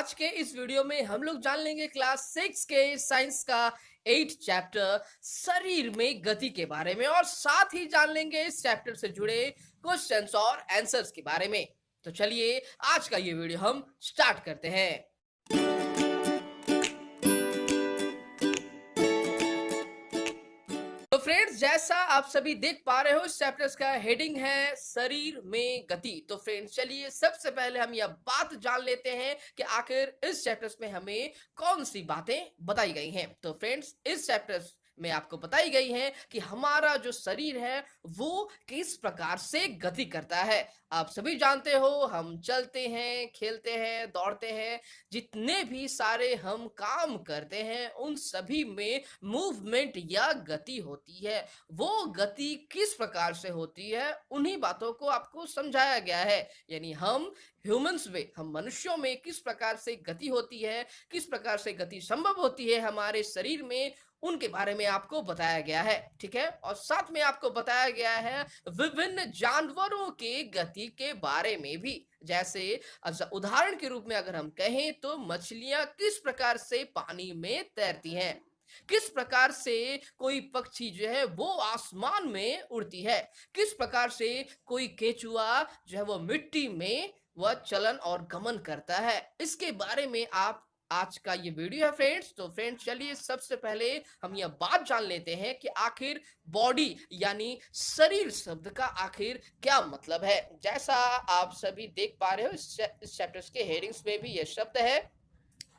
आज के इस वीडियो में हम लोग जान लेंगे क्लास 6 के साइंस का 8 चैप्टर शरीर में गति के बारे में और साथ ही जान लेंगे इस चैप्टर से जुड़े क्वेश्चंस और आंसर्स के बारे में। तो चलिए आज का ये वीडियो हम स्टार्ट करते हैं। तो फ्रेंड्स, जैसा आप सभी देख पा रहे हो इस चैप्टर्स का हेडिंग है शरीर में गति। तो फ्रेंड्स चलिए सबसे पहले हम यह बात जान लेते हैं कि आखिर इस चैप्टर्स में हमें कौन सी बातें बताई गई हैं। तो फ्रेंड्स इस चैप्टर्स में आपको बताई गई है कि हमारा जो शरीर है वो किस प्रकार से गति करता है। आप सभी जानते हो हम चलते हैं, खेलते हैं, दौड़ते हैं, जितने भी सारे हम काम करते हैं उन सभी में मूवमेंट या गति होती है। वो गति किस प्रकार से होती है उन्हीं बातों को आपको समझाया गया है। यानी हम ह्यूमंस में, हम मनुष्यों में किस प्रकार से गति होती है, किस प्रकार से गति संभव होती है हमारे शरीर में, उनके बारे में आपको बताया गया है। ठीक है, और साथ में आपको बताया गया है विभिन्न जानवरों के गति के बारे में भी। जैसे उदाहरण के रूप में अगर हम कहें तो मछलियां किस प्रकार से पानी में तैरती हैं, किस प्रकार से कोई पक्षी जो है वो आसमान में उड़ती है, किस प्रकार से कोई केचुआ जो है वो मिट्टी में वह चलन और गमन करता है। इसके बारे में आप आज का ये वीडियो है फ्रेंड्स। तो फ्रेंड्स चलिए सबसे पहले हम यह बात जान लेते हैं कि आखिर बॉडी यानी शरीर शब्द का आखिर क्या मतलब है। जैसा आप सभी देख पा रहे हो इस चैप्टर्स के हेडिंग्स में भी यह शब्द है।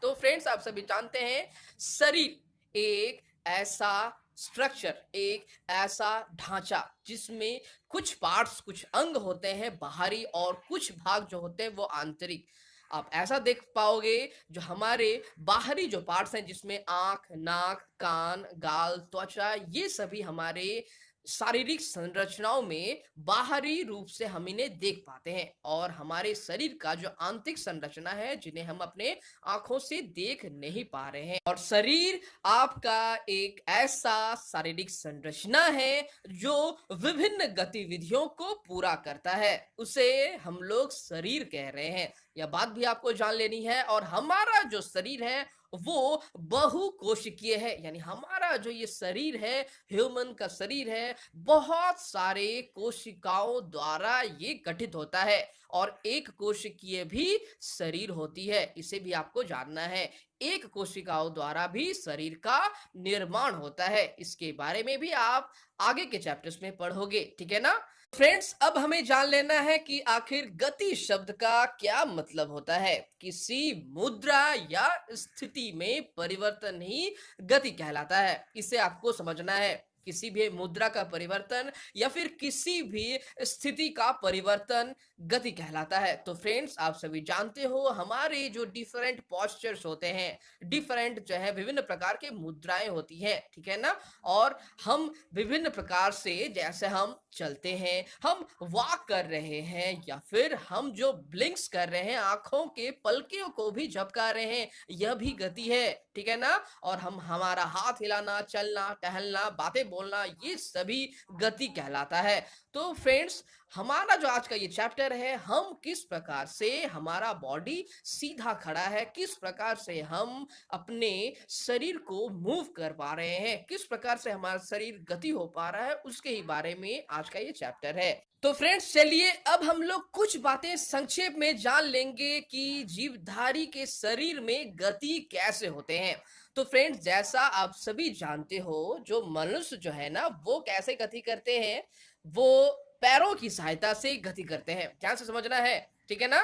तो फ्रेंड्स आप सभी जानते हैं शरीर एक ऐसा स्ट्रक्चर, एक ऐसा ढांचा जिसमें कुछ पार्ट्स, कुछ अंग होते हैं बाहरी और कुछ भाग जो होते हैं वो आंतरिक। आप ऐसा देख पाओगे जो हमारे बाहरी जो पार्ट्स हैं जिसमें आंख, नाक, कान, गाल, त्वचा, ये सभी हमारे शारीरिक संरचनाओं में बाहरी रूप से हम इन्हें देख पाते हैं। और हमारे शरीर का जो आंतरिक संरचना है जिन्हें हम अपने आंखों से देख नहीं पा रहे हैं। और शरीर आपका एक ऐसा शारीरिक संरचना है जो विभिन्न गतिविधियों को पूरा करता है, उसे हम लोग शरीर कह रहे हैं। यह बात भी आपको जान लेनी है। और हमारा जो शरीर है वो बहुकोशिकीय है, यानी हमारा जो ये शरीर है, ह्यूमन का शरीर है, बहुत सारे कोशिकाओं द्वारा ये गठित होता है। और एक कोशिकीय भी शरीर होती है, इसे भी आपको जानना है। एक कोशिकाओं द्वारा भी शरीर का निर्माण होता है। इसके बारे में भी आप आगे के चैप्टर्स में पढ़ोगे, ठीक है ना। फ्रेंड्स अब हमें जान लेना है कि आखिर गति शब्द का क्या मतलब होता है। किसी मुद्रा या स्थिति में परिवर्तन ही गति कहलाता है, इसे आपको समझना है। किसी भी मुद्रा का परिवर्तन या फिर किसी भी स्थिति का परिवर्तन गति कहलाता है। तो फ्रेंड्स आप सभी जानते हो हमारे जो डिफरेंट पोस्चर्स होते हैं, डिफरेंट जो है विभिन्न प्रकार के मुद्राएं होती हैं, ठीक है ना। और हम विभिन्न प्रकार से, जैसे हम चलते हैं, हम वॉक कर रहे हैं, या फिर हम जो ब्लिंक्स कर रहे हैं, आंखों के पलकों को भी झपका रहे हैं, यह भी गति है, ठीक है ना। और हम हमारा हाथ हिलाना, चलना, टहलना, बातें बोलना, ये सभी गति कहलाता है। तो फ्रेंड्स हमारा जो आज का ये चैप्टर है, हम किस प्रकार से हमारा बॉडी सीधा खड़ा है, किस प्रकार से हम अपने शरीर को मूव कर पा रहे हैं, किस प्रकार से हमारा शरीर गति हो पा रहा है, उसके ही बारे में आज का ये चैप्टर है। तो फ्रेंड्स चलिए अब हम लोग कुछ बातें संक्षेप में जान लेंगे कि जीवधारी के शरीर में गति कैसे होते हैं। तो फ्रेंड्स जैसा आप सभी जानते हो जो मनुष्य जो है ना वो कैसे गति करते हैं, वो पैरों की सहायता से गति करते हैं। ध्यान से समझना है, ठीक है ना।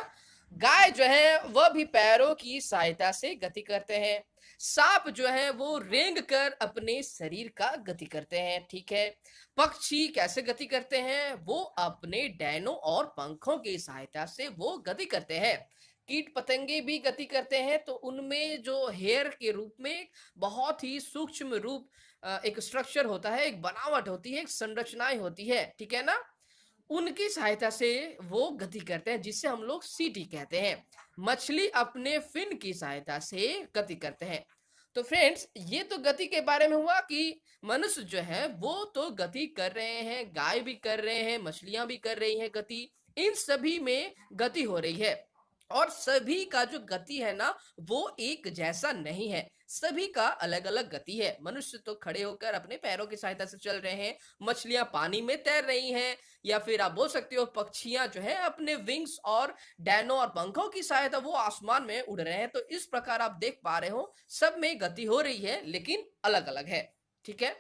गाय जो है वह भी पैरों की सहायता से गति करते हैं। सांप जो है वो रेंग कर अपने शरीर का गति करते हैं, ठीक है। पक्षी कैसे गति करते हैं, वो अपने डैनों और पंखों की सहायता से वो गति करते हैं। कीट पतंगे भी गति करते हैं, तो उनमें जो हेयर के रूप में बहुत ही सूक्ष्म रूप, एक स्ट्रक्चर होता है, एक बनावट होती है, एक संरचनाएं होती है, ठीक है ना। उनकी सहायता से वो गति करते हैं, जिससे हम लोग सीटी कहते हैं। मछली अपने फिन की सहायता से गति करते हैं। तो फ्रेंड्स ये तो गति के बारे में हुआ कि मनुष्य जो है वो तो गति कर रहे हैं, गाय भी कर रहे हैं, मछलियां भी कर रही हैं गति, इन सभी में गति हो रही है। और सभी का जो गति है ना वो एक जैसा नहीं है, सभी का अलग अलग गति है। मनुष्य तो खड़े होकर अपने पैरों की सहायता से चल रहे हैं, मछलियां पानी में तैर रही हैं, या फिर आप बोल सकते हो पक्षियां जो है अपने विंग्स और डैनों और पंखों की सहायता वो आसमान में उड़ रहे हैं। तो इस प्रकार आप देख पा रहे हो सब में गति हो रही है लेकिन अलग अलग है। ठीक है,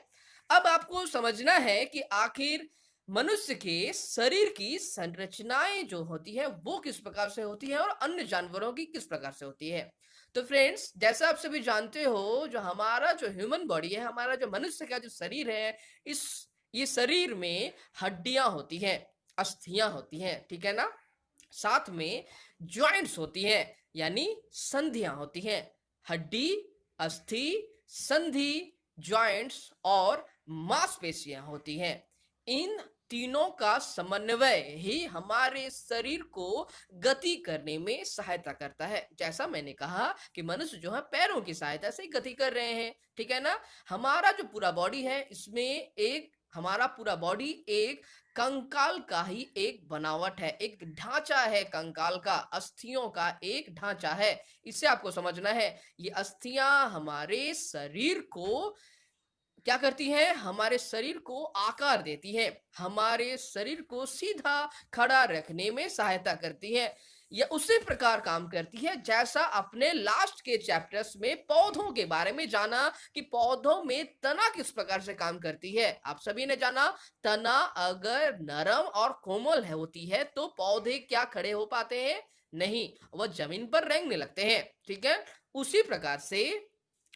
अब आपको समझना है कि आखिर मनुष्य के शरीर की संरचनाएं जो होती है वो किस प्रकार से होती है और अन्य जानवरों की किस प्रकार से होती है। तो फ्रेंड्स, जैसा आप सभी जानते हो, जो हमारा जो ह्यूमन बॉडी है, हमारा जो मनुष्य का जो शरीर है, इस ये शरीर में हड्डियां होती हैं, अस्थियां होती हैं, ठीक है ना। साथ में जॉइंट्स होती हैं, यानी संधियां होती हैं। हड्डी, अस्थि, संधि, जॉइंट्स और मांसपेशियां होती हैं। इन तीनों का समन्वय ही हमारे शरीर को गति करने में सहायता करता है। जैसा मैंने कहा कि मनुष्य जो है पैरों की सहायता से गति कर रहे हैं, ठीक है ना। हमारा जो पूरा बॉडी है, इसमें एक हमारा पूरा बॉडी एक कंकाल का ही एक बनावट है, एक ढांचा है, कंकाल का, अस्थियों का एक ढांचा है। इसे आपको समझना है। ये अस्थियां हमारे शरीर को क्या करती हैं, हमारे शरीर को आकार देती हैं, हमारे शरीर को सीधा खड़ा रखने में सहायता करती हैं। यह उसी प्रकार काम करती है जैसा अपने लास्ट के चैप्टर्स में पौधों के बारे में जाना कि पौधों में तना किस प्रकार से काम करती है। आप सभी ने जाना, तना अगर नरम और कोमल है होती है तो पौधे क्या खड़े हो पाते हैं? नहीं, वह जमीन पर रेंगने लगते हैं। ठीक है, उसी प्रकार से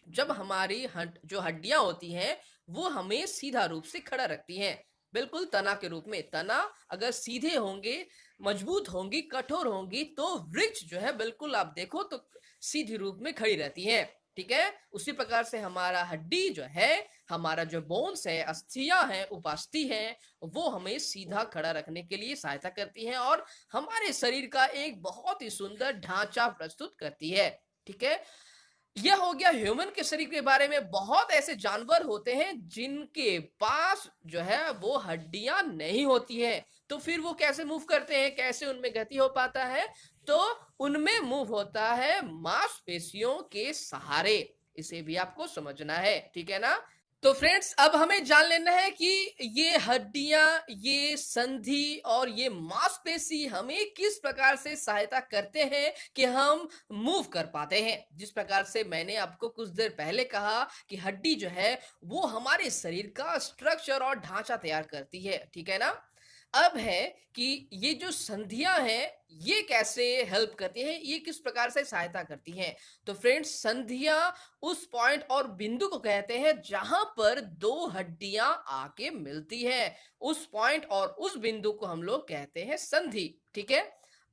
जब हमारी जो हड्डियां होती हैं वो हमें सीधा रूप से खड़ा रखती हैं, बिल्कुल तना के रूप में। तना अगर सीधे होंगे, मजबूत होंगी, कठोर होंगी तो वृक्ष जो है बिल्कुल आप देखो तो सीधी रूप में खड़ी रहती है। ठीक है, उसी प्रकार से हमारा हड्डी जो है, हमारा जो बोन्स है, अस्थियां हैं, उपास्थि हैं, वो हमें सीधा खड़ा रखने के लिए सहायता करती हैं और हमारे शरीर का एक बहुत ही सुंदर ढांचा प्रस्तुत करती है। ठीक है, यह हो गया ह्यूमन के शरीर के बारे में। बहुत ऐसे जानवर होते हैं जिनके पास जो है वो हड्डियां नहीं होती हैं, तो फिर वो कैसे मूव करते हैं, कैसे उनमें गति हो पाता है? तो उनमें मूव होता है मांसपेशियों के सहारे। इसे भी आपको समझना है, ठीक है ना। तो फ्रेंड्स, अब हमें जान लेना है कि ये हड्डियां, ये संधि और ये मांसपेशी हमें किस प्रकार से सहायता करते हैं कि हम मूव कर पाते हैं। जिस प्रकार से मैंने आपको कुछ देर पहले कहा कि हड्डी जो है वो हमारे शरीर का स्ट्रक्चर और ढांचा तैयार करती है, ठीक है ना। अब है कि ये जो संधियां हैं ये कैसे हेल्प करती हैं, ये किस प्रकार से सहायता करती हैं। तो फ्रेंड्स, संधियां उस पॉइंट और बिंदु को कहते हैं जहां पर दो हड्डियां आके मिलती हैं। उस पॉइंट और उस बिंदु को हम लोग कहते हैं संधि। ठीक है,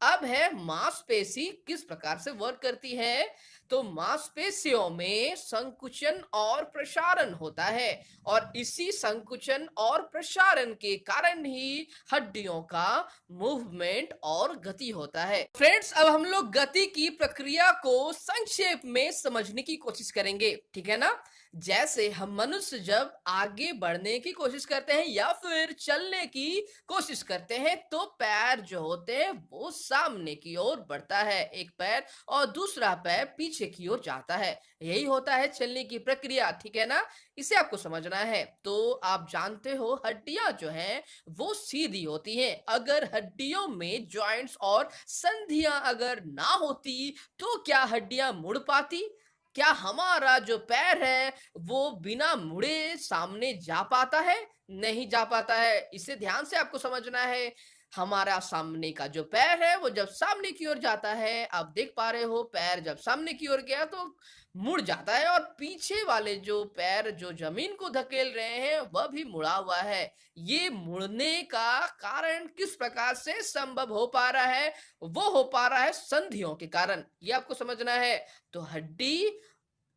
अब है मांसपेशी किस प्रकार से वर्क करती है। तो मांसपेशियों में संकुचन और प्रसारण होता है और इसी संकुचन और प्रसारण के कारण ही हड्डियों का मूवमेंट और गति होता है। फ्रेंड्स, अब हम लोग गति की प्रक्रिया को संक्षेप में समझने की कोशिश करेंगे, ठीक है ना। जैसे हम मनुष्य जब आगे बढ़ने की कोशिश करते हैं या फिर चलने की कोशिश करते हैं तो पैर जो होते हैं वो सामने की ओर बढ़ता है, एक पैर, और दूसरा पैर पीछे की ओर जाता है। यही होता है चलने की प्रक्रिया, ठीक है ना। इसे आपको समझना है। तो आप जानते हो हड्डियां जो हैं वो सीधी होती हैं। अगर हड्डियों में जॉइंट्स और संधियां अगर ना होती तो क्या हड्डियां मुड़ पाती? क्या हमारा जो पैर है वो बिना मुड़े सामने जा पाता है? नहीं जा पाता है। इसे ध्यान से आपको समझना है। हमारा सामने का जो पैर है वो जब सामने की ओर जाता है, आप देख पा रहे हो पैर जब सामने की ओर गया तो मुड़ जाता है, और पीछे वाले जो पैर जो जमीन को धकेल रहे हैं वह भी मुड़ा हुआ है। ये मुड़ने का कारण किस प्रकार से संभव हो पा रहा है? वो हो पा रहा है संधियों के कारण। ये आपको समझना है। तो हड्डी,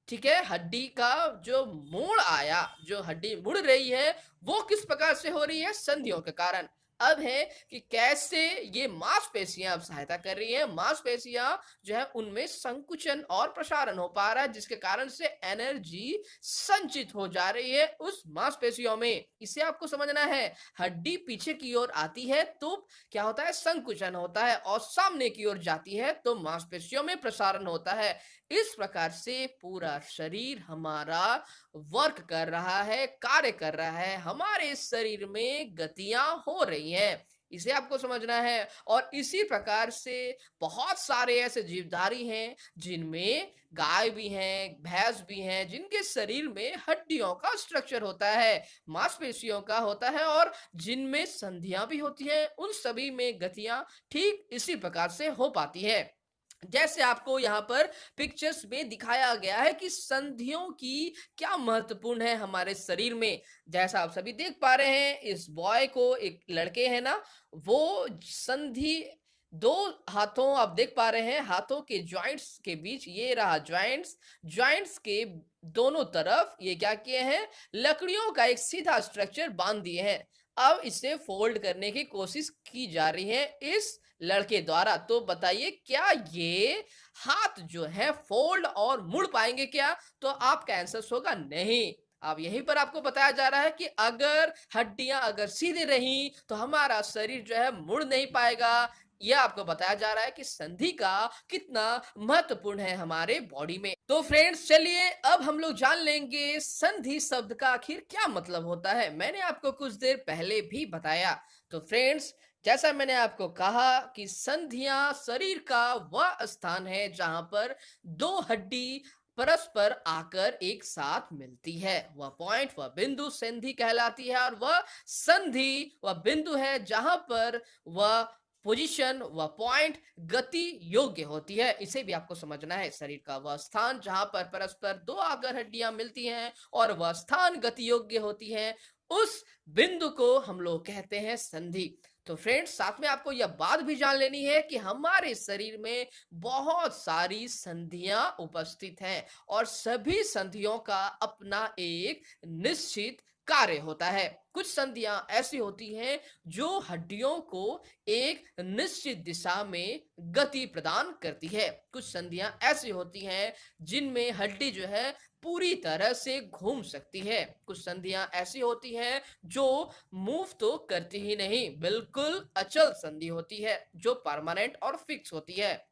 ठीक है, हड्डी का जो मोड़ आया, जो हड्डी मुड़ रही है वो किस प्रकार से हो रही है? संधियों के कारण। अब है कि कैसे ये मांसपेशियां अब सहायता कर रही हैं। मांसपेशियां जो है उनमें संकुचन और प्रसारण हो पा रहा है, जिसके कारण से एनर्जी संचित हो जा रही है उस मांसपेशियों में। इसे आपको समझना है। हड्डी पीछे की ओर आती है तो क्या होता है, संकुचन होता है, और सामने की ओर जाती है तो मांसपेशियों में प्रसारण होता है। इस प्रकार से पूरा शरीर हमारा वर्क कर रहा है, कार्य कर रहा है, हमारे शरीर में गतियां हो रही हैं। इसे आपको समझना है। और इसी प्रकार से बहुत सारे ऐसे जीवधारी हैं जिनमें गाय भी हैं, भैंस भी हैं, जिनके शरीर में हड्डियों का स्ट्रक्चर होता है, मांसपेशियों का होता है, और जिनमें संधियां भी होती हैं। उन सभी में गतियां ठीक इसी प्रकार से हो पाती है। जैसे आपको यहाँ पर पिक्चर्स में दिखाया गया है कि संधियों की क्या महत्वपूर्ण है हमारे शरीर में। जैसा आप सभी देख पा रहे हैं, इस बॉय को, एक लड़के हैं ना, वो संधि, दो हाथों, आप देख पा रहे हैं हाथों के जॉइंट्स के बीच, ये रहा जॉइंट्स, जॉइंट्स के दोनों तरफ ये क्या किए हैं, लकड़ियों का एक सीधा स्ट्रक्चर बांध दिए हैं। अब इसे फोल्ड करने की कोशिश की जा रही है इस लड़के द्वारा। तो बताइए, क्या ये हाथ जो है फोल्ड और मुड़ पाएंगे क्या? तो आपका आंसर होगा नहीं। अब यहीं पर आपको बताया जा रहा है कि अगर हड्डियां अगर सीधे रही तो हमारा शरीर जो है मुड़ नहीं पाएगा। यह आपको बताया जा रहा है कि संधि का कितना महत्वपूर्ण है हमारे बॉडी में। तो फ्रेंड्स, चलिए अब हम लोग जान लेंगे संधि शब्द का आखिर क्या मतलब होता है। मैंने आपको कुछ देर पहले भी बताया। तो फ्रेंड्स, जैसा मैंने आपको कहा कि संधियां शरीर का वह स्थान है जहां पर दो हड्डी परस्पर आकर एक साथ मिलती है। वह पॉइंट, वह बिंदु संधि कहलाती है। और वह संधि वह बिंदु है जहां पर वह पोजीशन, वह पॉइंट गति योग्य होती है। इसे भी आपको समझना है। शरीर का वह स्थान जहां पर परस्पर दो आकर हड्डियां मिलती हैं और वह स्थान गति योग्य होती है, उस बिंदु को हम लोग कहते हैं संधि। तो फ्रेंड्स, साथ में आपको यह बात भी जान लेनी है कि हमारे शरीर में बहुत सारी संधियां उपस्थित हैं, और सभी संधियों का अपना एक निश्चित कार्य होता है। कुछ संधियां ऐसी होती हैं जो हड्डियों को एक निश्चित दिशा में गति प्रदान करती है। कुछ संधियां ऐसी होती हैं जिनमें हड्डी जो है पूरी तरह से घूम सकती है। कुछ संधियां ऐसी होती हैं जो मूव तो करती ही नहीं, बिल्कुल अचल संधि होती है जो परमानेंट और फिक्स होती है।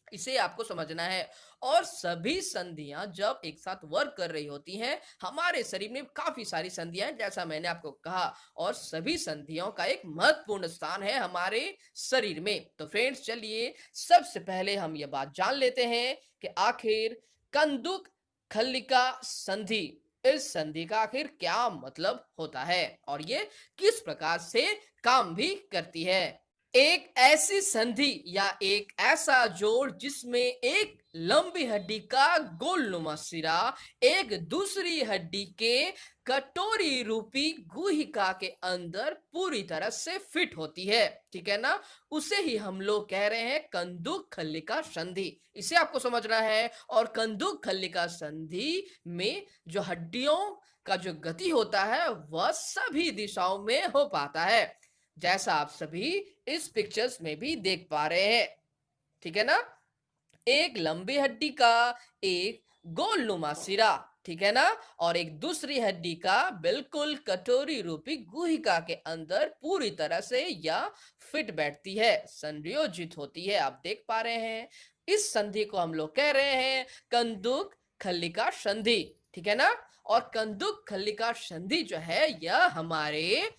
इसे आपको समझना है। और सभी संधियां जब एक साथ वर्क कर रही होती हैं, हमारे शरीर में काफी सारी संधियां हैं, जैसा मैंने आपको कहा, और सभी संधियों का एक महत्वपूर्ण स्थान है हमारे शरीर में। तो फ्रेंड्स, चलिए सबसे पहले हम ये बात जान लेते हैं कि आखिर कंदुक खल्लिका संधि, इस संधि का आखिर क्या मतलब होता है और ये किस प्रकार से काम भी करती है। एक ऐसी संधि या एक ऐसा जोड़ जिसमें एक लंबी हड्डी का गोलनुमा सिरा एक दूसरी हड्डी के कटोरी रूपी गुहिका के अंदर पूरी तरह से फिट होती है, ठीक है ना, उसे ही हम लोग कह रहे हैं कंदुक खल्लिका संधि। इसे आपको समझना है। और कंदुक खल्लिका संधि में जो हड्डियों का जो गति होता है वह सभी दिशाओं में हो पाता है, जैसा आप सभी इस पिक्चर्स में भी देख पा रहे हैं, ठीक है ना। एक लंबी हड्डी का एक गोलनुमा सिरा, ठीक है ना, और एक दूसरी हड्डी का बिल्कुल कटोरी रूपी गुहिका के अंदर पूरी तरह से यह फिट बैठती है, संयोजित होती है। आप देख पा रहे हैं, इस संधि को हम लोग कह रहे हैं कंदुक खल्लिका संधि, ठीक है ना। और कंदुक खल्लिका संधि जो है यह हमारे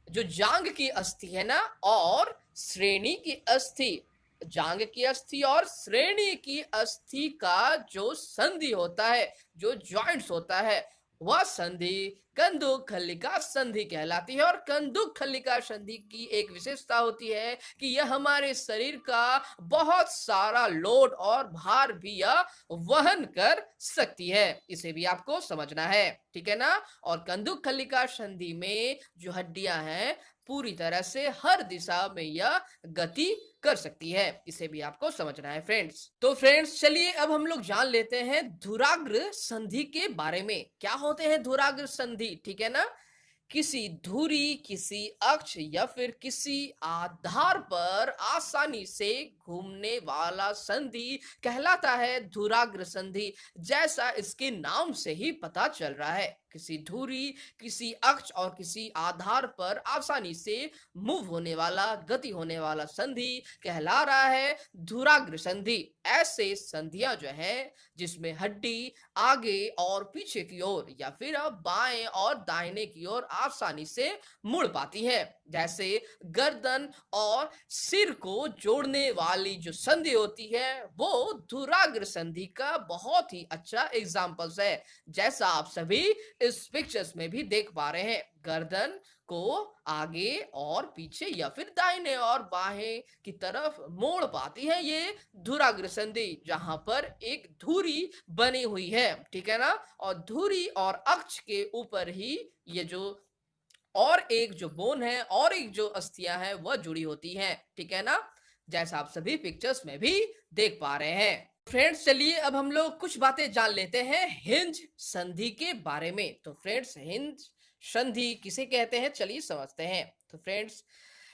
जो जांग की अस्थि है ना, और श्रेणी की अस्थि, जांग की अस्थि और श्रेणी की अस्थि का जो संधि होता है, जो जॉइंट्स होता है, वह संधि कंदुक खल्लिका संधि कहलाती है। और कंदुक खल्लिका संधि की एक विशेषता होती है कि यह हमारे शरीर का बहुत सारा लोड और भार भी यह वहन कर सकती है। इसे भी आपको समझना है, ठीक है ना। और कंदुक खल्लिका संधि में जो हड्डियां हैं पूरी तरह से हर दिशा में यह गति कर सकती है। इसे भी आपको समझना है फ्रेंड्स। तो फ्रेंड्स, चलिए अब हम लोग जान लेते हैं धुराग्र संधि के बारे में। क्या होते हैं धुराग्र संधि, ठीक है ना। किसी धुरी, किसी अक्ष या फिर किसी आधार पर आसानी से घूमने वाला संधि कहलाता है धुराग्र संधि। जैसा इसके नाम से ही पता चल रहा है, किसी धुरी, किसी अक्ष और किसी आधार पर आसानी से मूव होने वाला, गति होने वाला संधि कहला रहा है धुराग्र संधि। ऐसे संधियां जो है जिसमें हड्डी आगे और पीछे की ओर या फिर अब बाएं और दाहिने की ओर आसानी से मुड़ पाती है, जैसे गर्दन और सिर को जोड़ने वाली जो संधि होती है वो धुराग्र संधि का बहुत ही अच्छा एग्जाम्पल्स है। जैसा आप सभी इस पिक्चर्स में भी देख पा रहे हैं, गर्दन को आगे और पीछे या फिर दाहिने और बाएं की तरफ मोड़ पाती है ये धुराग्र संधि, जहां पर एक धुरी बनी हुई है, ठीक है ना। और धुरी और अक्ष के ऊपर ही ये जो और एक जो बोन है और एक जो अस्थियां हैं वह जुड़ी होती हैं, ठीक है ना, जैसा आप सभी पिक्चर्स में भी देख पा रहे हैं। फ्रेंड्स चलिए अब हम लोग कुछ बातें जान लेते हैं हिंज संधि के बारे में। तो फ्रेंड्स हिंज संधि किसे कहते हैं, चलिए समझते हैं। तो फ्रेंड्स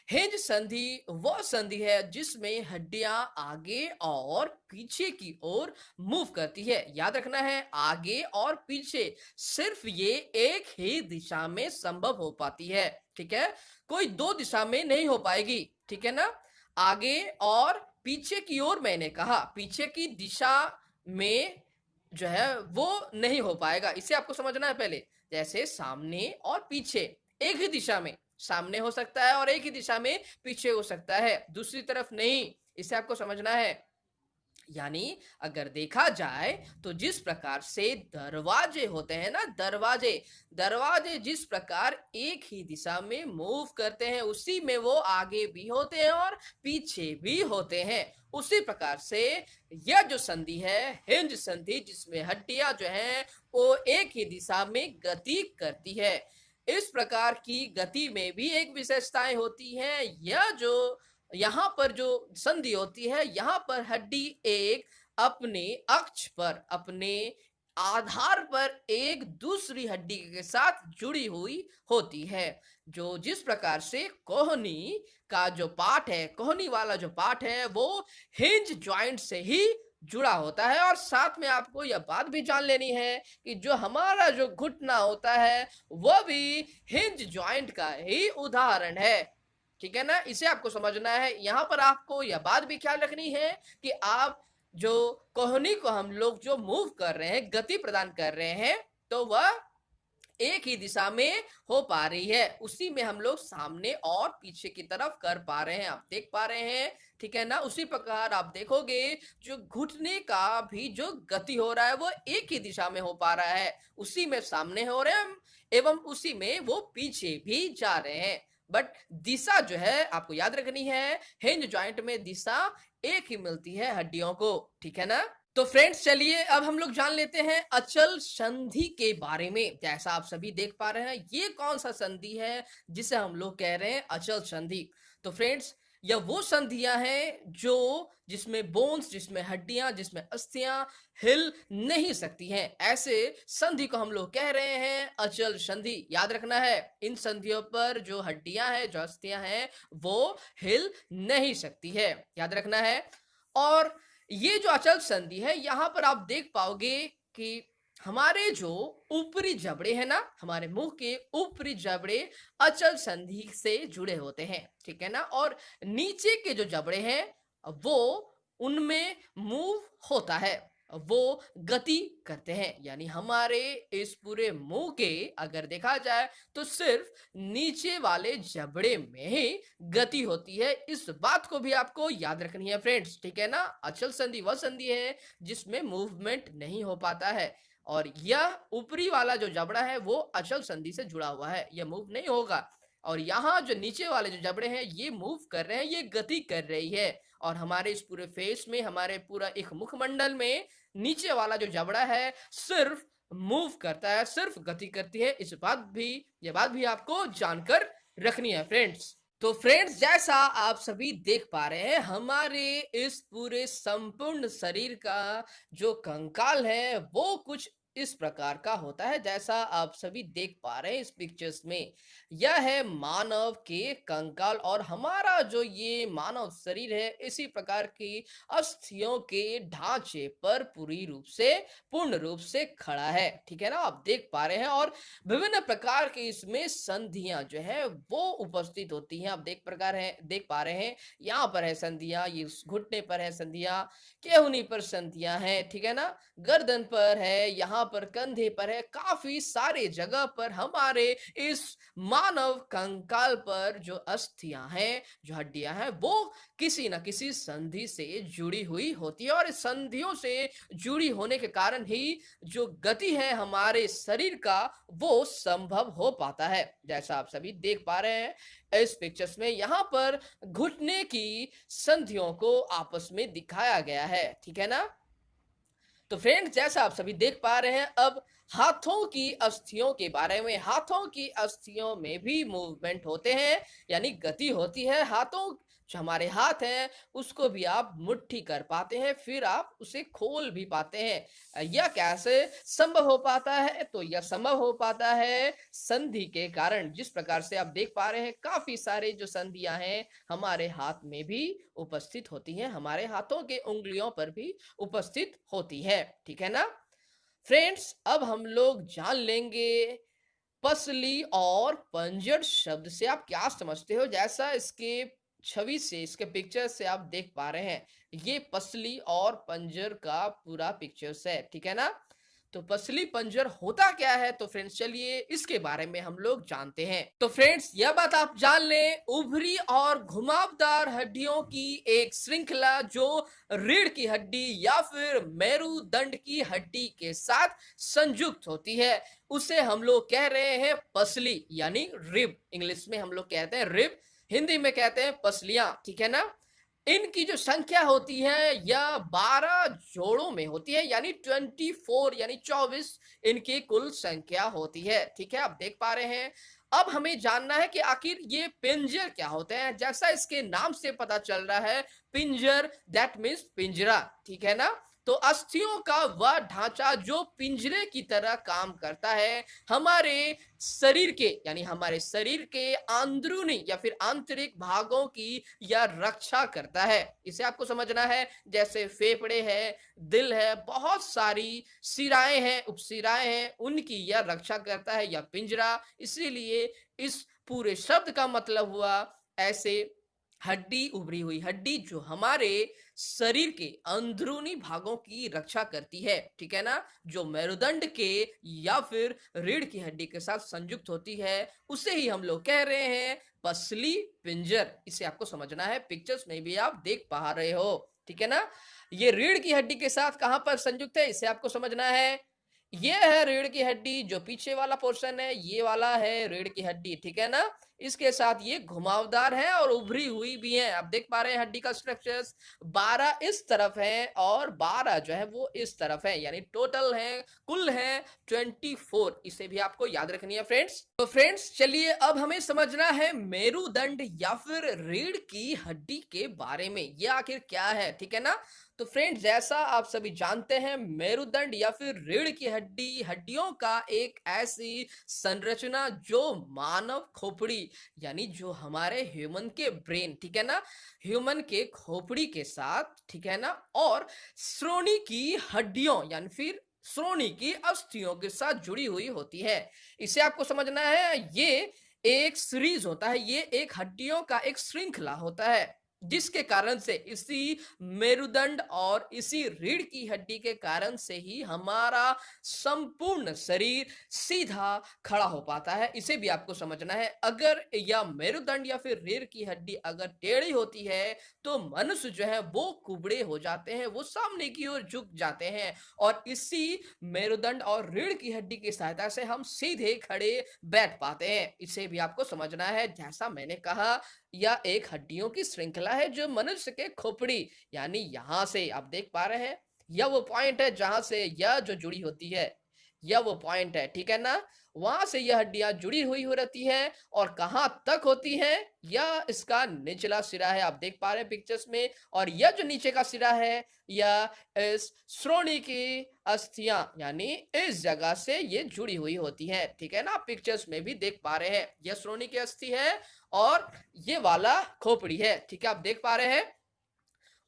हिंज संधि वह संधि है जिसमें हड्डियां आगे और पीछे की ओर मूव करती है। याद रखना है आगे और पीछे सिर्फ ये एक ही दिशा में संभव हो पाती है, ठीक है, कोई दो दिशा में नहीं हो पाएगी, ठीक है ना। आगे और पीछे की ओर मैंने कहा, पीछे की दिशा में जो है वो नहीं हो पाएगा, इसे आपको समझना है पहले। जैसे सामने और पीछे एक ही दिशा में सामने हो सकता है और एक ही दिशा में पीछे हो सकता है, दूसरी तरफ नहीं, इसे आपको समझना है। यानी अगर देखा जाए तो जिस प्रकार से दरवाजे होते हैं ना, दरवाजे दरवाजे जिस प्रकार एक ही दिशा में मूव करते हैं उसी में वो आगे भी होते हैं और पीछे भी होते हैं। उसी प्रकार से यह जो संधि है हिंज संधि, जिसमें हड्डियां जो हैं वो एक ही दिशा में गति करती है, इस प्रकार की गति में भी एक विशेषताएं होती हैं। यह जो यहाँ पर जो संधि होती है, यहाँ पर हड्डी एक अपने अक्ष पर, अपने आधार पर एक दूसरी हड्डी के साथ जुड़ी हुई होती है। जो जिस प्रकार से कोहनी का जो पार्ट है, कोहनी वाला जो पार्ट है वो हिंज जॉइंट से ही जुड़ा होता है। और साथ में आपको यह बात भी जान लेनी है कि जो हमारा जो घुटना होता है वह भी हिंज जॉइंट का ही उदाहरण है, ठीक है ना, इसे आपको समझना है। यहाँ पर आपको यह बात भी ख्याल रखनी है कि आप जो कोहनी को हम लोग जो मूव कर रहे हैं, गति प्रदान कर रहे हैं, तो वह एक ही दिशा में हो पा रही है, उसी में हम लोग सामने और पीछे की तरफ कर पा रहे हैं, आप देख पा रहे हैं, ठीक है ना। उसी प्रकार आप देखोगे जो घुटने का भी जो गति हो रहा है वो एक ही दिशा में हो पा रहा है, उसी में सामने हो रहे हैं एवं उसी में वो पीछे भी जा रहे हैं। बट दिशा जो है आपको याद रखनी है, हिंज जॉइंट में दिशा एक ही मिलती है हड्डियों को, ठीक है ना। तो फ्रेंड्स चलिए अब हम लोग जान लेते हैं अचल संधि के बारे में। जैसा आप सभी देख पा रहे हैं ये कौन सा संधि है जिसे हम लोग कह रहे हैं अचल संधि। तो फ्रेंड्स यह वो संधियां हैं जो जिसमें बोन्स, जिसमें हड्डियां, जिसमें अस्थियां हिल नहीं सकती हैं, ऐसे संधि को हम लोग कह रहे हैं अचल संधि। याद रखना है इन संधियों पर जो हड्डियां हैं, जो अस्थियां हैं वो हिल नहीं सकती है, याद रखना है। और ये जो अचल संधि है यहाँ पर आप देख पाओगे कि हमारे जो ऊपरी जबड़े हैं ना, हमारे मुंह के ऊपरी जबड़े अचल संधि से जुड़े होते हैं, ठीक है ना। और नीचे के जो जबड़े हैं वो उनमें मूव होता है, वो गति करते हैं। यानी हमारे इस पूरे मुंह के अगर देखा जाए तो सिर्फ नीचे वाले जबड़े में ही गति होती है, इस बात को भी आपको याद रखनी है फ्रेंड्स, ठीक है ना। अचल संधि वह संधि है जिसमें मूवमेंट नहीं हो पाता है और यह ऊपरी वाला जो जबड़ा है वो अचल संधि से जुड़ा हुआ है, यह मूव नहीं होगा। और यहाँ जो नीचे वाले जो जबड़े हैं ये मूव कर रहे हैं, ये गति कर रही है। और हमारे इस पूरे फेस में, हमारे पूरा एक मुखमंडल में नीचे वाला जो जबड़ा है सिर्फ मूव करता है, सिर्फ गति करती है। ये बात भी आपको जानकर रखनी है फ्रेंड्स। तो फ्रेंड्स जैसा आप सभी देख पा रहे हैं हमारे इस पूरे संपूर्ण शरीर का जो कंकाल है वो कुछ इस प्रकार का होता है जैसा आप सभी देख पा रहे हैं इस पिक्चर्स में। यह है मानव के कंकाल और हमारा जो ये मानव शरीर है इसी प्रकार की अस्थियों के ढांचे पर पूर्ण रूप से खड़ा है। ठीक है ना? आप देख पा रहे हैं और विभिन्न प्रकार की इसमें संधियां जो है वो उपस्थित होती हैं। आप देख पा रहे हैं, यहाँ पर है संधियां, ये घुटने पर है संधियां, केहूनी पर संधियां हैं, ठीक है ना? गर्दन पर है, यहाँ पर कंधे पर है, काफी सारे जगह पर हमारे इस मानव कंकाल पर जो अस्थियां हैं, जो हड्डियां हैं, वो किसी न किसी संधि से जुड़ी हुई होती है और इस संधियों से जुड़ी होने के कारण ही जो गति है हमारे शरीर का वो संभव हो पाता है। जैसा आप सभी देख पा रहे हैं इस पिक्चर्स में, यहाँ पर घुटने की संधियों को आपस में दिखाया गया है। ठीक है ना? तो फ्रेंड्स, जैसा आप सभी देख पा रहे हैं, अब हाथों की अस्थियों के बारे में। हाथों की अस्थियों में भी मूवमेंट होते हैं, यानी गति होती है। हाथों जो हमारे हाथ हैं उसको भी आप मुट्ठी कर पाते हैं, फिर आप उसे खोल भी पाते हैं। यह कैसे संभव हो पाता है? तो यह संभव हो पाता है संधि के कारण। जिस प्रकार से आप देख पा रहे हैं काफी सारे जो संधियां हैं हमारे हाथ में भी उपस्थित होती हैं, हमारे हाथों के उंगलियों पर भी उपस्थित होती है। ठीक है ना? फ्रेंड्स, अब हम लोग जान लेंगे पसली और पंजर शब्द से आप क्या समझते हो। जैसा इसके छवि से, इसके पिक्चर से आप देख पा रहे हैं, ये पसली और पंजर का पूरा पिक्चर्स है। ठीक है ना? तो पसली पंजर होता क्या है? तो फ्रेंड्स चलिए इसके बारे में हम लोग जानते हैं। तो फ्रेंड्स, यह बात आप जान लें, उभरी और घुमावदार हड्डियों की एक श्रृंखला जो रीढ़ की हड्डी या फिर मेरुदंड की हड्डी के साथ संयुक्त होती है, उसे हम लोग कह रहे हैं पसली, यानी रिब। इंग्लिश में हम लोग कहते हैं रिब, हिंदी में कहते हैं पसलियां। ठीक है ना? इनकी जो संख्या होती है यह 12 जोड़ों में होती है, यानी 24, यानी 24 इनकी कुल संख्या होती है। ठीक है? आप देख पा रहे हैं। अब हमें जानना है कि आखिर ये पिंजर क्या होते हैं। जैसा इसके नाम से पता चल रहा है, पिंजर दैट मीन्स पिंजरा। ठीक है ना? तो अस्थियों का वह ढांचा जो पिंजरे की तरह काम करता है, हमारे शरीर के, यानी हमारे शरीर के अंदरूनी या फिर आंतरिक भागों की यह रक्षा करता है। इसे आपको समझना है। जैसे फेफड़े है, दिल है, बहुत सारी सिराएं हैं, उपसिराएं हैं, उनकी यह रक्षा करता है यह पिंजरा। इसीलिए इस पूरे शब्द का मतलब हुआ ऐसे हड्डी, उभरी हुई हड्डी जो हमारे शरीर के अंदरूनी भागों की रक्षा करती है। ठीक है ना? जो मेरुदंड के या फिर रीढ़ की हड्डी के साथ संयुक्त होती है, उसे ही हम लोग कह रहे हैं पसली पिंजर। इसे आपको समझना है। पिक्चर्स में भी आप देख पा रहे हो। ठीक है ना? ये रीढ़ की हड्डी के साथ कहां पर संयुक्त है, इसे आपको समझना है। ये है रीढ़ की हड्डी, जो पीछे वाला पोर्शन है ये वाला है रीढ़ की हड्डी। ठीक है ना? इसके साथ ये घुमावदार है और उभरी हुई भी है। आप देख पा रहे हैं हड्डी का स्ट्रक्चर्स 12 इस तरफ है और 12 जो है वो इस तरफ है, यानी टोटल है, कुल है 24। इसे भी आपको याद रखनी है फ्रेंड्स। तो फ्रेंड्स चलिए अब हमें समझना है मेरुदंड या फिर रीढ़ की हड्डी के बारे में, ये आखिर क्या है। ठीक है ना? तो फ्रेंड्स, जैसा आप सभी जानते हैं, मेरुदंड या फिर रीढ़ की हड्डियों का एक ऐसी संरचना जो मानव खोपड़ी, यानी जो हमारे ह्यूमन के ब्रेन, ठीक है ना, ह्यूमन के खोपड़ी के साथ, ठीक है ना, और श्रोणि की हड्डियों यानी फिर श्रोणि की अस्थियों के साथ जुड़ी हुई होती है। इसे आपको समझना है। ये एक सीरीज होता है, ये एक हड्डियों का एक श्रृंखला होता है, जिसके कारण से इसी मेरुदंड और इसी रीढ़ की हड्डी के कारण से ही हमारा संपूर्ण शरीर सीधा खड़ा हो पाता है। इसे भी आपको समझना है। अगर यह मेरुदंड या फिर रीढ़ की हड्डी अगर टेढ़ी होती है तो मनुष्य जो है वो कुबड़े हो जाते हैं, वो सामने की ओर झुक जाते हैं, और इसी मेरुदंड और रीढ़ की हड्डी की सहायता से हम सीधे खड़े बैठ पाते हैं। इसे भी आपको समझना है। जैसा मैंने कहा, यह एक हड्डियों की श्रृंखला है जो मनुष्य के खोपड़ी, यानी यहां से आप देख पा रहे हैं, यह वो पॉइंट है जहां से यह जो जुड़ी होती है, यह वो पॉइंट है, ठीक है ना? वहां से यह हड्डियां जुड़ी हुई हो रहती हैं और कहाँ तक होती हैं, यह इसका निचला सिरा है, आप देख पा रहे हैं पिक्चर्स में। और यह जो नीचे का सिरा है, यह इस श्रोणि की अस्थियां यानी इस जगह से ये जुड़ी हुई होती हैं, ठीक है ना? आप पिक्चर्स में भी देख पा रहे हैं, यह श्रोणि की अस्थि है और ये वाला खोपड़ी है, ठीक है, आप देख पा रहे हैं।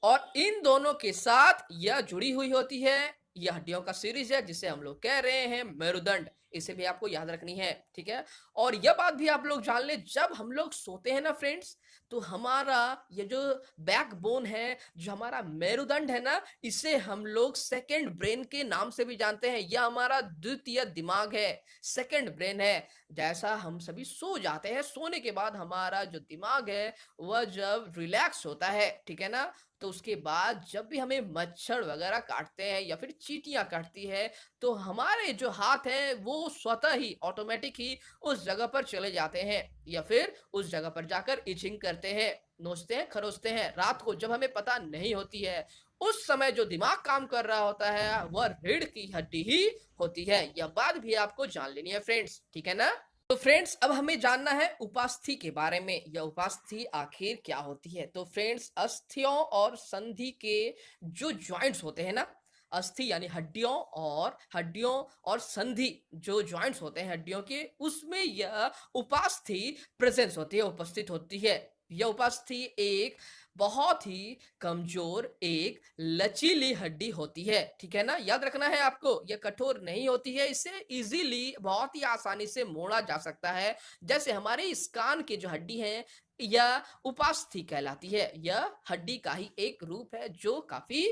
और इन दोनों के साथ यह जुड़ी हुई होती है, यह हड्डियों का सीरीज है जिसे हम लोग कह रहे हैं मेरुदंड। इसे भी आपको याद रखनी है, ठीक है? और यह बात भी आप लोग जान ले, जब हम लोग सोते हैं ना फ्रेंड्स, तो हमारा ये जो बैकबोन है, जो हमारा मेरुदंड है ना, इसे हम लोग सेकंड ब्रेन के नाम से भी जानते हैं। यह हमारा द्वितीय दिमाग है, सेकंड ब्रेन है। जैसा हम सभी सो जाते हैं, सोने के बाद हमारा जो दिमाग है वह जब रिलैक्स होता है, ठीक है ना, तो उसके बाद जब भी हमें मच्छर वगैरह काटते हैं या फिर चींटियां काटती है, तो हमारे जो हाथ हैं वो स्वतः ही ऑटोमेटिक ही उस जगह पर चले जाते हैं या फिर उस जगह पर जाकर इचिंग करते हैं, नोचते हैं, खरोचते हैं। रात को जब हमें पता नहीं होती है, उस समय जो दिमाग काम कर रहा होता है वह रीढ़ की हड्डी ही होती है। यह बात भी आपको जान लेनी है फ्रेंड्स, ठीक है ना? तो फ्रेंड्स, अब हमें जानना है उपास्थि के बारे में। यह उपास्थि आखिर क्या होती है? तो फ्रेंड्स, अस्थियों और संधि के जो जॉइंट्स होते हैं ना, अस्थि यानी हड्डियों और संधि जो जॉइंट्स होते हैं हड्डियों के, उसमें यह उपास्थि प्रेजेंस होती है, उपस्थित होती है। यह उपास्थि एक बहुत ही कमजोर, एक लचीली हड्डी होती है, ठीक है ना? याद रखना है आपको, यह कठोर नहीं होती है, इसे इजीली बहुत ही आसानी से मोड़ा जा सकता है। जैसे हमारे इस कान की जो हड्डी है, यह उपास्थि कहलाती है। यह हड्डी का ही एक रूप है जो काफी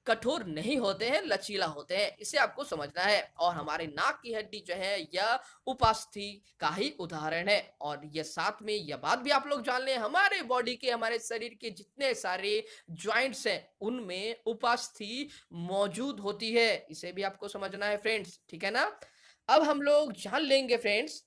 कठोर नहीं होते हैं, लचीला होते हैं, इसे आपको समझना है। और हमारे नाक की हड्डी जो है, यह उपास्थि का ही उदाहरण है। और यह साथ में यह बात भी आप लोग जान लें, हमारे बॉडी के, हमारे शरीर के जितने सारे जॉइंट्स हैं, उनमें उपास्थि मौजूद होती है, इसे भी आपको समझना है फ्रेंड्स, ठीक है ना? अब हम लोग जान लेंगे फ्रेंड्स,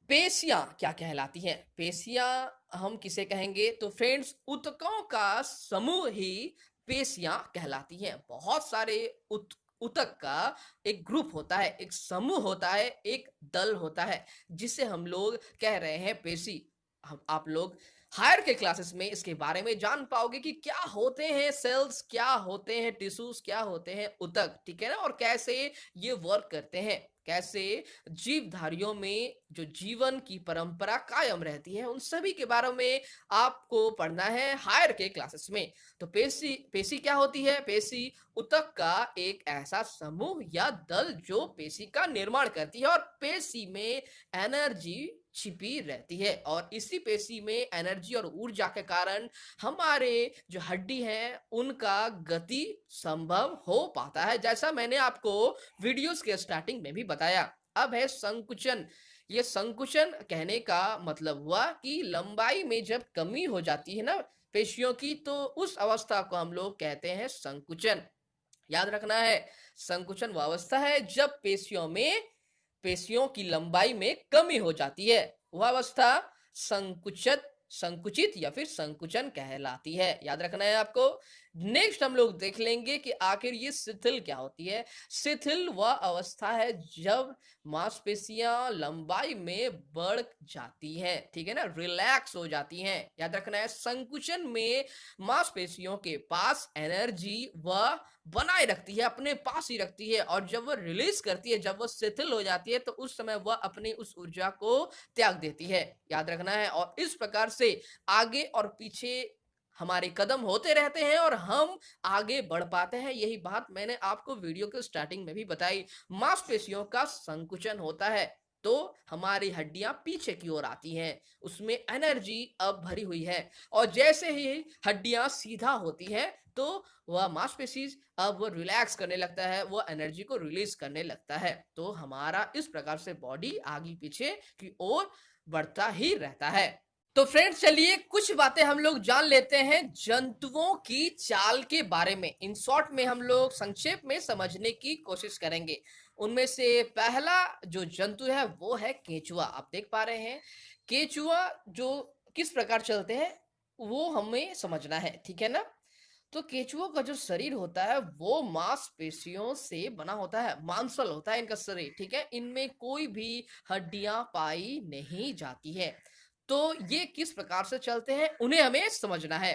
पेशियां क्या कहलाती हैं। पेशियां हम किसे कहेंगे? तो फ्रेंड्स, ऊतकों का समूह ही पेशियां कहलाती हैं। बहुत सारे ऊतक का एक ग्रुप होता है, एक समूह होता है, एक दल होता है, जिसे हम लोग कह रहे हैं पेशी। हम आप लोग हायर के क्लासेस में इसके बारे में जान पाओगे कि क्या होते हैं सेल्स, क्या होते हैं टिश्यूज, क्या होते हैं ऊतक, ठीक है ना? और कैसे ये वर्क करते हैं, कैसे जीवधारियों में जो जीवन की परंपरा कायम रहती है, उन सभी के बारे में आपको पढ़ना है हायर के क्लासेस में। तो पेशी पेशी क्या होती है? पेशी ऊतक का एक ऐसा समूह या दल जो पेशी का निर्माण करती है, और पेशी में एनर्जी छिपी रहती है, और इसी पेशी में एनर्जी और ऊर्जा के कारण हमारे जो हड्डी है उनका गति संभव हो पाता है, जैसा मैंने आपको वीडियोस के स्टार्टिंग में भी बताया। अब है संकुचन। ये संकुचन कहने का मतलब हुआ कि लंबाई में जब कमी हो जाती है ना पेशियों की, तो उस अवस्था को हम लोग कहते हैं संकुचन। याद रखना है, संकुचन वो अवस्था है जब पेशियों की लंबाई में कमी हो जाती है। वह अवस्था संकुचित संकुचित या फिर संकुचन कहलाती है। याद रखना है आपको। नेक्स्ट हम लोग देख लेंगे कि आखिर ये शिथिल क्या होती है। शिथिल वह अवस्था है जब मांसपेशियां लंबाई में बढ़ जाती हैं, ठीक है ना, रिलैक्स हो जाती हैं। याद रखना है, संकुचन में मांसपेशियों के पास एनर्जी वह बनाए रखती है, अपने पास ही रखती है, और जब वह रिलीज करती है, जब वह शिथिल हो जाती है, तो उस समय वह अपनी उस ऊर्जा को त्याग देती है। याद रखना है। और इस प्रकार से आगे और पीछे हमारे कदम होते रहते हैं और हम आगे बढ़ पाते हैं। यही बात मैंने आपको वीडियो के स्टार्टिंग में भी बताई। मांसपेशियों का संकुचन होता है तो हमारी हड्डियां पीछे की ओर आती हैं, उसमें एनर्जी अब भरी हुई है, और जैसे ही हड्डियां सीधा होती हैं तो वह मांसपेशी अब वो रिलैक्स करने लगता है, वो एनर्जी को रिलीज करने लगता है। तो हमारा इस प्रकार से बॉडी आगे पीछे की ओर बढ़ता ही रहता है। तो फ्रेंड्स, चलिए कुछ बातें हम लोग जान लेते हैं जंतुओं की चाल के बारे में। इन शॉर्ट में हम लोग संक्षेप में समझने की कोशिश करेंगे। उनमें से पहला जो जंतु है वो है केंचुआ। आप देख पा रहे हैं केंचुआ जो किस प्रकार चलते हैं वो हमें समझना है, ठीक है ना? तो केचुओं का जो शरीर होता है वो मांसपेशियों से बना होता है, मांसल होता है इनका शरीर, ठीक है? इनमें कोई भी हड्डियां पाई नहीं जाती है। तो ये किस प्रकार से चलते हैं उन्हें हमें समझना है।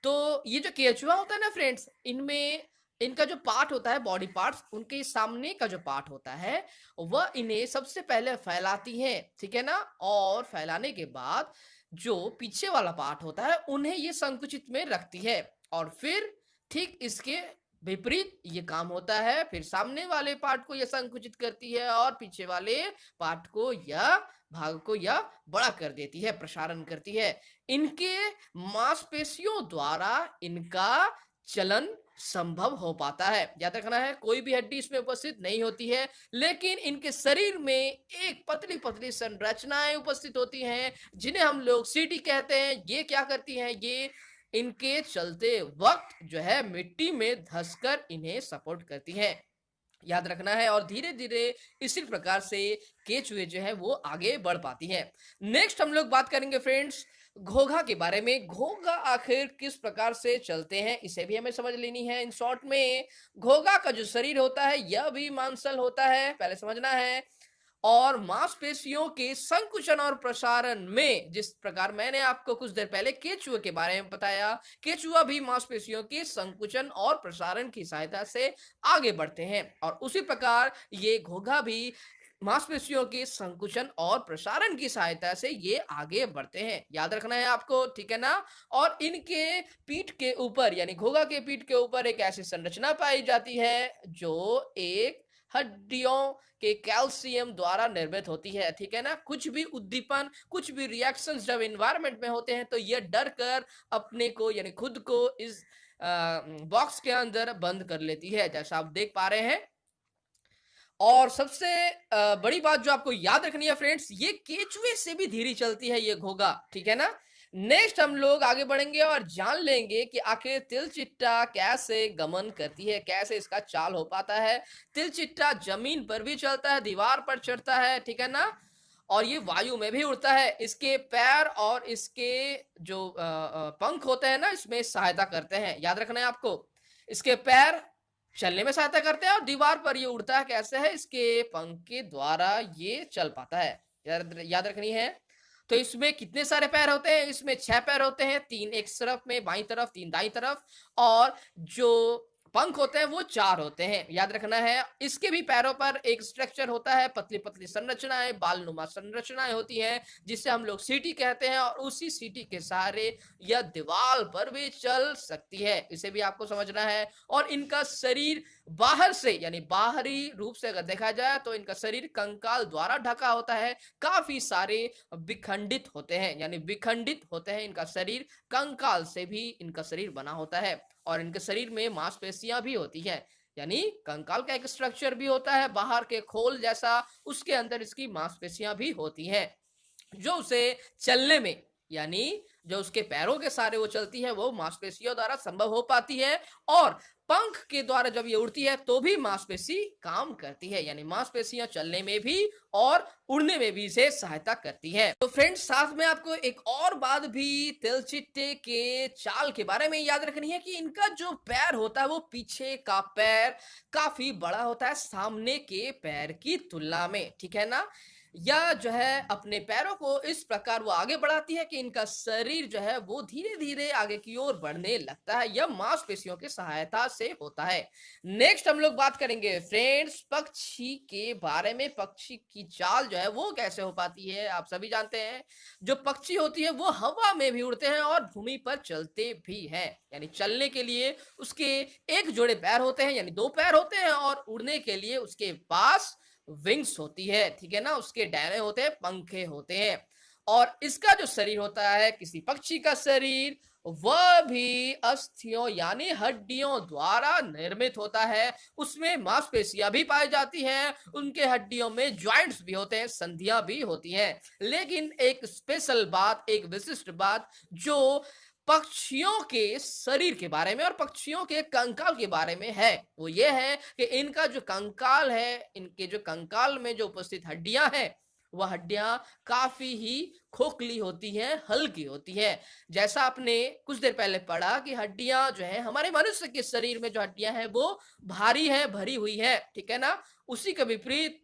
तो ये जो केचुआ होता है ना फ्रेंड्स, इनमें इनका जो पार्ट होता है, बॉडी पार्ट्स, उनके सामने का जो पार्ट होता है वह इन्हें सबसे पहले फैलाती है, ठीक है ना? और फैलाने के बाद जो पीछे वाला पार्ट होता है उन्हें ये संकुचित में रखती है और फिर ठीक इसके विपरीत ये काम होता है। फिर सामने वाले पार्ट को यह संकुचित करती है और पीछे वाले पार्ट को यह भाग को यह बड़ा कर देती है, प्रसारण करती है। इनके मांसपेशियों द्वारा इनका चलन संभव हो पाता है। याद रखना है, कोई भी हड्डी इसमें उपस्थित नहीं होती है, लेकिन इनके शरीर में एक पतली पतली संरचनाएं उपस्थित होती हैं जिन्हें हम लोग सीटी कहते हैं। ये क्या करती हैं? ये इनके चलते वक्त जो है मिट्टी में धंसकर इन्हें सपोर्ट करती हैं। याद रखना है, और धीरे धीरे इसी प्रकार से केचुए जो है वो आगे बढ़ पाती हैं। नेक्स्ट हम लोग बात करेंगे फ्रेंड्स घोंघा के बारे में। घोंघा आखिर किस प्रकार से चलते हैं इसे भी हमें समझ लेनी है। इन शॉर्ट में घोंघा का जो शरीर होता है यह भी मांसल होता है, पहले समझना है। और मांसपेशियों के संकुचन और प्रसारण में, जिस प्रकार मैंने आपको कुछ देर पहले केचुए के बारे में बताया, केचुआ भी मांसपेशियों के संकुचन और प्रसारण की सहायता से आगे बढ़ते हैं और उसी प्रकार ये घोंघा भी मांसपेशियों के संकुचन और प्रसारण की सहायता से ये आगे बढ़ते हैं। याद रखना है आपको, ठीक है ना? और इनके पीठ के ऊपर, यानी घोंघा के पीठ के ऊपर एक ऐसी संरचना पाई जाती है जो एक हड्डियों के कैल्शियम द्वारा निर्मित होती है, ठीक है ना? कुछ भी उद्दीपन, कुछ भी रिएक्शंस जब एनवायरनमेंट में होते हैं तो ये डर कर अपने को, यानी खुद को इस बॉक्स के अंदर बंद कर लेती है, जैसा आप देख पा रहे हैं। और सबसे बड़ी बात जो आपको याद रखनी है फ्रेंड्स, ये केचुए से भी धीरे चलती है ये घोंघा, ठीक है ना? नेक्स्ट हम लोग आगे बढ़ेंगे और जान लेंगे कि आखिर तिलचिट्टा कैसे गमन करती है, कैसे इसका चाल हो पाता है। तिलचिट्टा जमीन पर भी चलता है, दीवार पर चढ़ता है, ठीक है ना? और ये वायु में भी उड़ता है। इसके पैर और इसके जो पंख होते हैं ना, इसमें सहायता करते हैं। याद रखना है आपको, इसके पैर चलने में सहायता करते हैं और दीवार पर ये उड़ता है। कैसे है? इसके पंख के द्वारा ये चल पाता है। याद रखनी है। तो इसमें कितने सारे पैर होते हैं? इसमें 6 पैर होते हैं, 3 एक तरफ में बाईं तरफ, 3 दाईं तरफ, और जो पंख होते हैं वो 4 होते हैं। याद रखना है। इसके भी पैरों पर एक स्ट्रक्चर होता है, पतली पतली संरचनाएं, बालनुमा संरचनाएं होती हैं, जिसे हम लोग सीटी कहते हैं, और उसी सीटी के सहारे यह दीवार पर भी चल सकती है, इसे भी आपको समझना है। और इनका शरीर बाहर से, यानी बाहरी रूप से अगर देखा जाए तो इनका शरीर कंकाल द्वारा ढका होता है। काफी सारे विखंडित होते हैं, यानी विखंडित होते हैं इनका शरीर, कंकाल से भी इनका शरीर बना होता है। और इनके शरीर में मांसपेशियां भी होती है, यानी कंकाल का एक स्ट्रक्चर भी होता है बाहर के खोल जैसा, उसके अंदर इसकी मांसपेशियां भी होती हैं जो उसे चलने में, यानी जो उसके पैरों के सहारे वो चलती है, वो मांसपेशियों द्वारा संभव हो पाती है। और पंख के द्वारा जब ये उड़ती है तो भी मांसपेशी काम करती है, यानी मांसपेशियां चलने में भी और उड़ने में भी इसे सहायता करती है। तो फ्रेंड्स, साथ में आपको एक और बात भी तिलचिट्टे के चाल के बारे में याद रखनी है कि इनका जो पैर होता है वो पीछे का पैर काफी बड़ा होता है सामने के पैर की तुलना में, ठीक है ना? या जो है अपने पैरों को इस प्रकार वो आगे बढ़ाती है कि इनका शरीर जो है वो धीरे धीरे आगे की ओर बढ़ने लगता है। यह मांसपेशियों की सहायता से होता है। नेक्स्ट हम लोग बात करेंगे फ्रेंड्स पक्षी के बारे में। पक्षी की चाल जो है वो कैसे हो पाती है, आप सभी जानते हैं। जो पक्षी होती है वो हवा में भी उड़ते हैं और भूमि पर चलते भी हैं, यानी चलने के लिए उसके एक जोड़े पैर होते हैं, यानी 2 पैर होते हैं, और उड़ने के लिए उसके पास विंग्स होती है, ठीक है ना? उसके डैने होते हैं, पंखे होते हैं। और इसका जो शरीर होता है किसी पक्षी का शरीर, वह भी अस्थियों यानी हड्डियों द्वारा निर्मित होता है। उसमें मांसपेशियां भी पाई जाती हैं, उनके हड्डियों में जॉइंट्स भी होते हैं, संधियां भी होती हैं। लेकिन एक स्पेशल बात, एक विशिष्ट बात जो पक्षियों के शरीर के बारे में और पक्षियों के कंकाल के बारे में है, वो ये है कि इनका जो कंकाल है, इनके जो कंकाल में जो उपस्थित हड्डियां हैं, वह हड्डियां काफी ही खोखली होती हैं, हल्की होती हैं। जैसा आपने कुछ देर पहले पढ़ा कि हड्डियां जो है हमारे मनुष्य के शरीर में जो हड्डियां हैं वो भारी है, भरी हुई है, ठीक है ना। उसी के विपरीत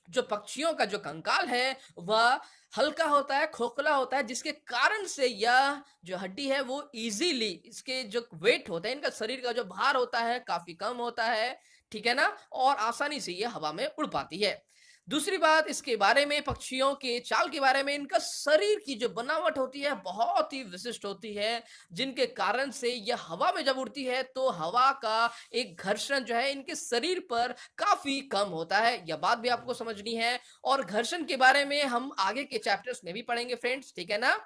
जो पक्षियों का जो कंकाल है वह हल्का होता है, खोखला होता है, जिसके कारण से यह जो हड्डी है वो इजीली इसके जो वेट होता है, इनका शरीर का जो भार होता है काफी कम होता है, ठीक है ना, और आसानी से यह हवा में उड़ पाती है। दूसरी बात इसके बारे में, पक्षियों के चाल के बारे में, इनका शरीर की जो बनावट होती है बहुत ही विशिष्ट होती है, जिनके कारण से यह हवा में जब उड़ती है तो हवा का एक घर्षण जो है इनके शरीर पर काफी कम होता है। यह बात भी आपको समझनी है, और घर्षण के बारे में हम आगे के चैप्टर्स में भी पढ़ेंगे फ्रेंड्स, ठीक है ना।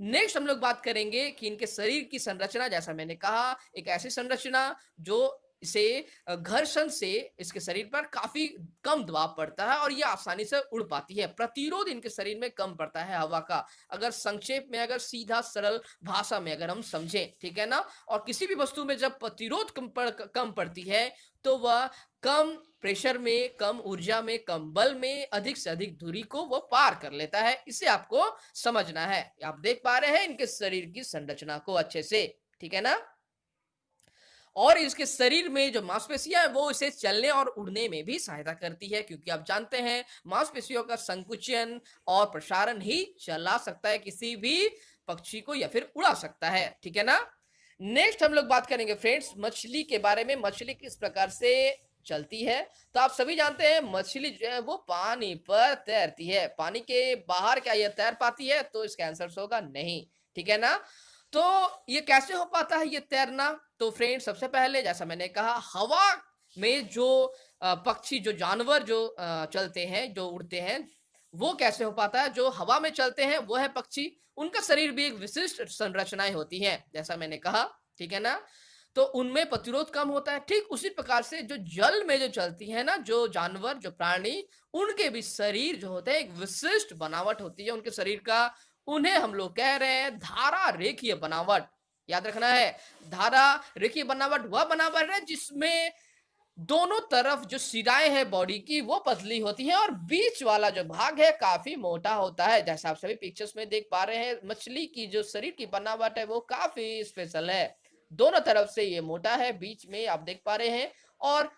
नेक्स्ट हम लोग बात करेंगे कि इनके शरीर की संरचना, जैसा मैंने कहा, एक ऐसी संरचना जो इसे घर्षण से इसके शरीर पर काफी कम दबाव पड़ता है और ये आसानी से उड़ पाती है। प्रतिरोध इनके शरीर में कम पड़ता है हवा का। अगर संक्षेप में, अगर सीधा सरल भाषा में अगर हम समझें, ठीक है ना। और किसी भी वस्तु में जब प्रतिरोध कम पड़ती है तो वह कम प्रेशर में, कम ऊर्जा में, कम बल में अधिक से अधिक दूरी को वो पार कर लेता है। इसे आपको समझना है। आप देख पा रहे हैं इनके शरीर की संरचना को अच्छे से, ठीक है ना। और इसके शरीर में जो मांसपेशियां हैं वो इसे चलने और उड़ने में भी सहायता करती है, क्योंकि आप जानते हैं मांसपेशियों का संकुचन और प्रसारण ही चला सकता है किसी भी पक्षी को या फिर उड़ा सकता है, ठीक है ना। नेक्स्ट हम लोग बात करेंगे फ्रेंड्स मछली के बारे में। मछली किस प्रकार से चलती है, तो आप सभी जानते हैं मछली जो है वो पानी पर तैरती है। पानी के बाहर क्या यह तैर पाती है, तो इसका आंसर होगा नहीं, ठीक है ना। तो ये कैसे हो पाता है ये तैरना, तो फ्रेंड सबसे पहले जैसा मैंने कहा हवा में जो पक्षी, जो जानवर जो चलते हैं, जो उड़ते हैं, वो कैसे हो पाता है, जो हवा में चलते हैं वो है पक्षी। उनका शरीर भी एक विशिष्ट संरचनाएं होती हैं, जैसा मैंने कहा, ठीक है ना। तो उनमें प्रतिरोध कम होता है। ठीक उसी प्रकार से जो जल में जो चलती है ना, जो जानवर, जो प्राणी, उनके भी शरीर जो होते हैं एक विशिष्ट बनावट होती है उनके शरीर का। उन्हें हम लोग कह रहे हैं धारा रेखीय बनावट। याद रखना है, धारा रेखीय बनावट वह बनावट है जिसमें दोनों तरफ जो सिराएं हैं बॉडी की वो पतली होती हैं और बीच वाला जो भाग है काफी मोटा होता है। जैसा आप सभी पिक्चर्स में देख पा रहे हैं, मछली की जो शरीर की बनावट है वो काफी स्पेशल है। दोनों तरफ से ये मोटा है, बीच में आप देख पा रहे हैं, और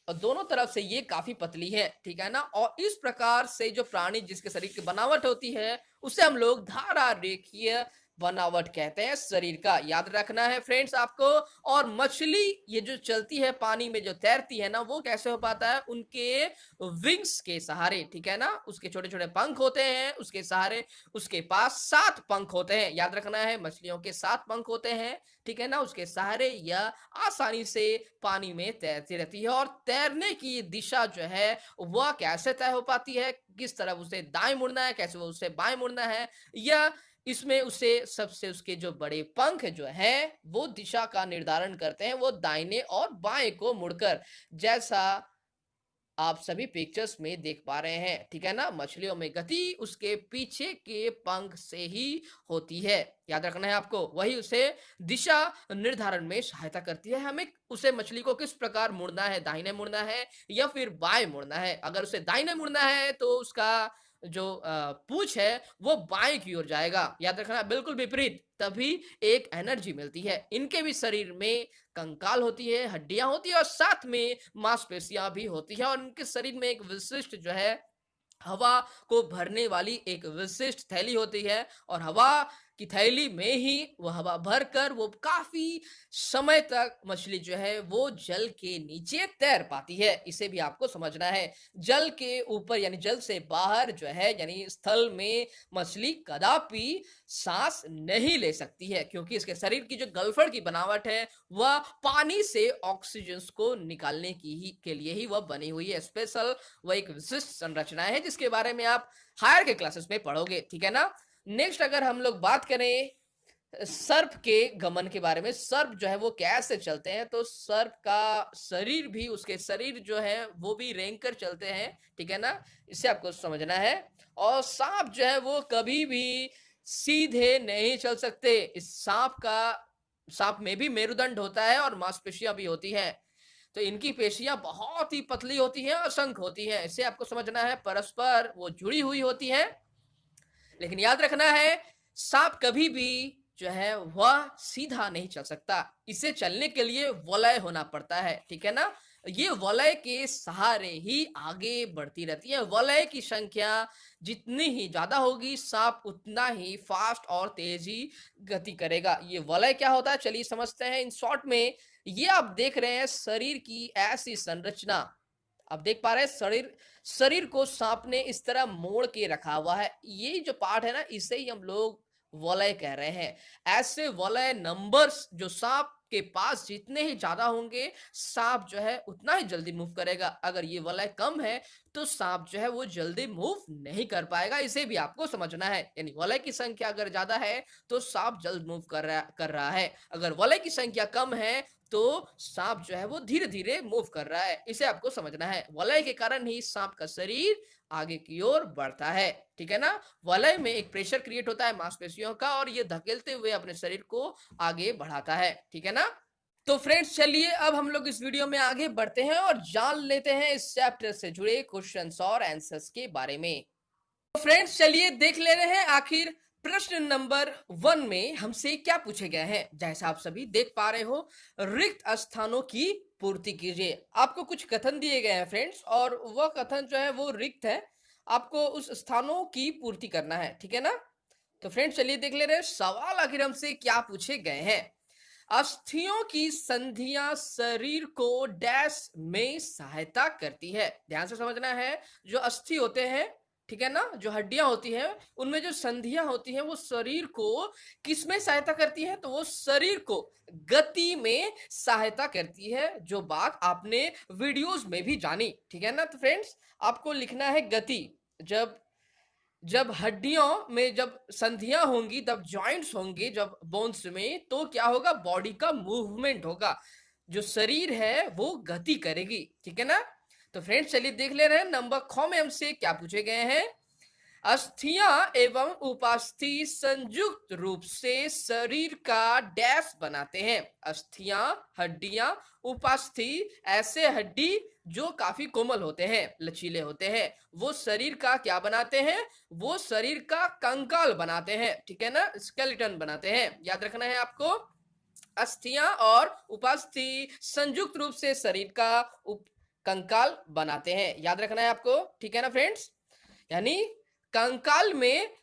दोनों तरफ से ये काफी पतली है, ठीक है ना। और इस प्रकार से जो प्राणी जिसके शरीर की बनावट होती है उसे हम लोग धारा रेखीय बनावट कहते हैं शरीर का। याद रखना है फ्रेंड्स आपको। और मछली ये जो चलती है पानी में, जो तैरती है ना, वो कैसे हो पाता है, उनके विंग्स के सहारे, ठीक है ना। उसके छोटे छोटे पंख होते हैं, उसके सहारे उसके पास 7 पंख होते हैं। याद रखना है, मछलियों के 7 पंख होते हैं, ठीक है ना। उसके सहारे यह आसानी से पानी में तैरती रहती है। और तैरने की दिशा जो है वह कैसे तय हो पाती है, किस तरफ उसे दाएं मुड़ना है, कैसे वो उसे बाएं मुड़ना है, या इसमें उसे सबसे उसके जो बड़े पंख जो हैं वो दिशा का निर्धारण करते हैं, वो दाहिने और बाएं को मुड़कर, जैसा आप सभी पिक्चर्स में देख पा रहे हैं, ठीक है ना। मछलियों में गति उसके पीछे के पंख से ही होती है। याद रखना है आपको, वही उसे दिशा निर्धारण में सहायता करती है। हमें उसे मछली को किस प्रकार मुड़ना है, दाहिने मुड़ना है या फिर बाएं मुड़ना है। अगर उसे दाहिने मुड़ना है तो उसका जो पूंछ है वो बाएं की ओर जाएगा। याद रखना, बिल्कुल विपरीत, तभी एक एनर्जी मिलती है। इनके भी शरीर में कंकाल होती है, हड्डियां होती है और साथ में मांसपेशियां भी होती है। और इनके शरीर में एक विशिष्ट जो है हवा को भरने वाली एक विशिष्ट थैली होती है, और हवा की थैली में ही वो हवा भरकर वो काफी समय तक मछली जो है वो जल के नीचे तैर पाती है। इसे भी आपको समझना है। जल के ऊपर यानी जल से बाहर जो है यानी स्थल में मछली कदापि सांस नहीं ले सकती है, क्योंकि इसके शरीर की जो गलफड़ की बनावट है वह पानी से ऑक्सीजन को निकालने की ही के लिए ही वह बनी हुई है। स्पेशल वह एक विशिष्ट संरचना है जिसके बारे में आप हायर के क्लासेस में पढ़ोगे, ठीक है ना। नेक्स्ट अगर हम लोग बात करें सर्प के गमन के बारे में, सर्प जो है वो कैसे चलते हैं, तो सर्प का शरीर भी, उसके शरीर जो है वो भी रेंग कर चलते हैं, ठीक है ना। इसे आपको समझना है। और सांप जो है वो कभी भी सीधे नहीं चल सकते। इस सांप में भी मेरुदंड होता है और मांसपेशियां भी होती हैं। तो इनकी पेशियां बहुत ही पतली होती हैं, असंख्य होती हैं। इसे आपको समझना है, परस्पर वो जुड़ी हुई होती हैं। लेकिन याद रखना है, सांप कभी भी जो है वह सीधा नहीं चल सकता। इसे चलने के लिए वलय होना पड़ता है, ठीक है ना? ये वलय के सहारे ही आगे बढ़ती रहती है। वलय की संख्या जितनी ही ज्यादा होगी, सांप उतना ही फास्ट और तेजी गति करेगा। ये वलय क्या होता है, चलिए समझते हैं इन शॉर्ट में। ये आप देख रहे हैं शरीर की ऐसी संरचना, आप देख पा रहे हैं शरीर शरीर को सांप ने इस तरह मोड़ के रखा हुआ है। ये जो पार्ट है ना, इसे ही हम लोग वलय कह रहे हैं। ऐसे वलय नंबर्स जो सांप के पास जितने ही ज्यादा होंगे, सांप जो है उतना ही जल्दी मूव करेगा। अगर ये वलय कम है तो सांप जो है वो जल्दी मूव नहीं कर पाएगा। इसे भी आपको समझना है। यानी वलय की संख्या अगर ज्यादा है तो सांप जल्द मूव कर रहा है। अगर वलय की संख्या कम है तो सांप जो है वो धीरे धीरे मूव कर रहा है। इसे आपको समझना है। वलय के कारण ही सांप का शरीर आगे की ओर बढ़ता है, ठीक है ना? वलय में एक प्रेशर क्रिएट होता है मांसपेशियों का, और ये धकेलते हुए अपने शरीर को आगे बढ़ाता है, ठीक है ना? तो फ्रेंड्स, चलिए अब हम लोग इस वीडियो में आगे बढ़ते हैं और जान लेते हैं इस चैप्टर से जुड़े क्वेश्चंस और आंसर्स के बारे में। तो फ्रेंड्स, चलिए देख ले रहे हैं आखिर प्रश्न नंबर 1 में हमसे क्या पूछे गए हैं। जैसा आप सभी देख पा रहे हो, रिक्त स्थानों की पूर्ति कीजिए। आपको कुछ कथन दिए गए हैं फ्रेंड्स, और वह कथन जो है वो रिक्त है। आपको उस स्थानों की पूर्ति करना है, ठीक है ना? तो फ्रेंड्स, चलिए देख ले रहे हैं सवाल आखिर हमसे क्या पूछे गए हैं। अस्थियों की संधियां शरीर को डैश में सहायता करती है। ध्यान से समझना है। जो अस्थि होते हैं, ठीक है ना, जो हड्डियां होती हैं, उनमें जो संधियां होती हैं वो शरीर को किस में सहायता करती है? तो वो शरीर को गति में सहायता करती है। जो बात आपने वीडियोस में भी जानी, ठीक है ना? तो फ्रेंड्स, आपको लिखना है गति। जब जब हड्डियों में जब संधियां होंगी, तब जॉइंट्स होंगे, जब बोन्स में, तो क्या होगा? बॉडी का मूवमेंट होगा। जो शरीर है वो गति करेगी, ठीक है ना? तो फ्रेंड्स, चलिए देख ले रहे हैं नंबर ख में हमसे क्या पूछे गए हैं। अस्थियां एवं उपास्थि संयुक्त रूप से शरीर का डैश बनाते हैं। अस्थियां, हड्डियां, उपास्थि ऐसे हड्डी जो काफी कोमल होते हैं, लचीले होते हैं, वो शरीर का क्या बनाते हैं? वो शरीर का कंकाल बनाते हैं, ठीक है ना? स्केलेटन बनाते हैं। याद रखना है आपको। अस्थियां और उपास्थि संयुक्त रूप से शरीर का कंकाल बनाते हैं। याद रखना है आपको, ठीक है ना फ्रेंड्स? यानी कंकाल में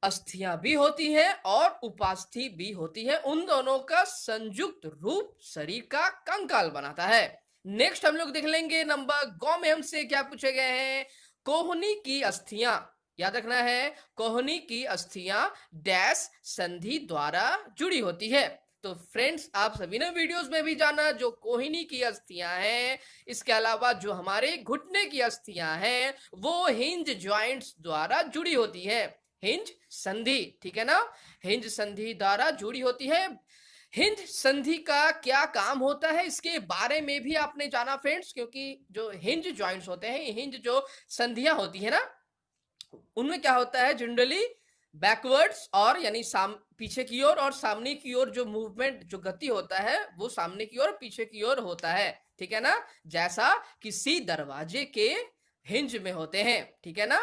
अस्थियां भी होती हैं और उपास्थि भी होती है। उन दोनों का संयुक्त रूप शरीर का कंकाल बनाता है। नेक्स्ट हम लोग देख लेंगे नंबर ग में हमसे क्या पूछे गए हैं। कोहनी की अस्थियां, याद रखना है, कोहनी की अस्थियां डैश संधि द्वारा जुड़ी होती है। तो फ्रेंड्स, आप सभी ने वीडियोस में भी जाना, जो कोहनी की अस्थियां हैं, इसके अलावा जो हमारे घुटने की अस्थियां हैं, वो हिंज जॉइंट्स द्वारा जुड़ी होती है। हिंज संधि, ठीक है ना? हिंज संधि द्वारा जुड़ी होती है। हिंज संधि का क्या काम होता है, इसके बारे में भी आपने जाना फ्रेंड्स, क्योंकि जो हिंज जॉइंट्स होते हैं, हिंज जो संधियां होती है ना, उनमें क्या होता है जनरली बैकवर्ड्स, और यानी पीछे की ओर और सामने की ओर जो मूवमेंट, जो गति होता है, वो सामने की ओर पीछे की ओर होता है, ठीक है ना? जैसा किसी दरवाजे के हिंज में होते हैं, ठीक है ना?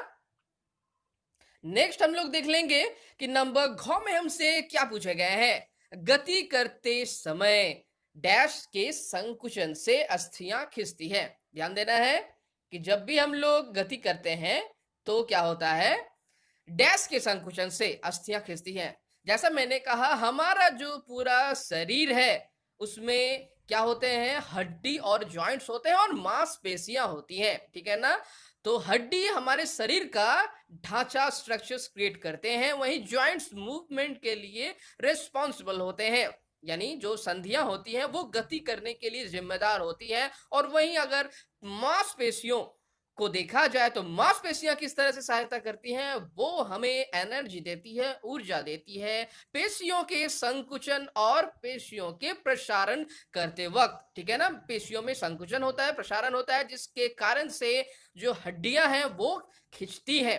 नेक्स्ट हम लोग देख लेंगे कि नंबर घ में हमसे क्या पूछे गए हैं। गति करते समय डैश के संकुचन से अस्थियां खिंचती है। ध्यान देना है कि जब भी हम लोग गति करते हैं तो क्या होता है? डैश के संकुचन से अस्थियां खिंचती हैं। जैसा मैंने कहा, हमारा जो पूरा शरीर है उसमें क्या होते हैं? हड्डी और जॉइंट्स होते हैं और मांसपेशियां होती हैं, ठीक है ना? तो हड्डी हमारे शरीर का ढांचा, स्ट्रक्चर्स क्रिएट करते हैं, वहीं जॉइंट्स मूवमेंट के लिए रिस्पॉन्सिबल होते हैं। यानी जो संधियां होती हैं वो गति करने के लिए जिम्मेदार होती हैं। और वहीं अगर मांसपेशियों को देखा जाए तो मांसपेशियां किस तरह से सहायता करती हैं? वो हमें एनर्जी देती है, ऊर्जा देती है, पेशियों के संकुचन और पेशियों के प्रसारण करते वक्त, ठीक है ना? पेशियों में संकुचन होता है, प्रसारण होता है, जिसके कारण से जो हड्डियां हैं वो खिंचती हैं।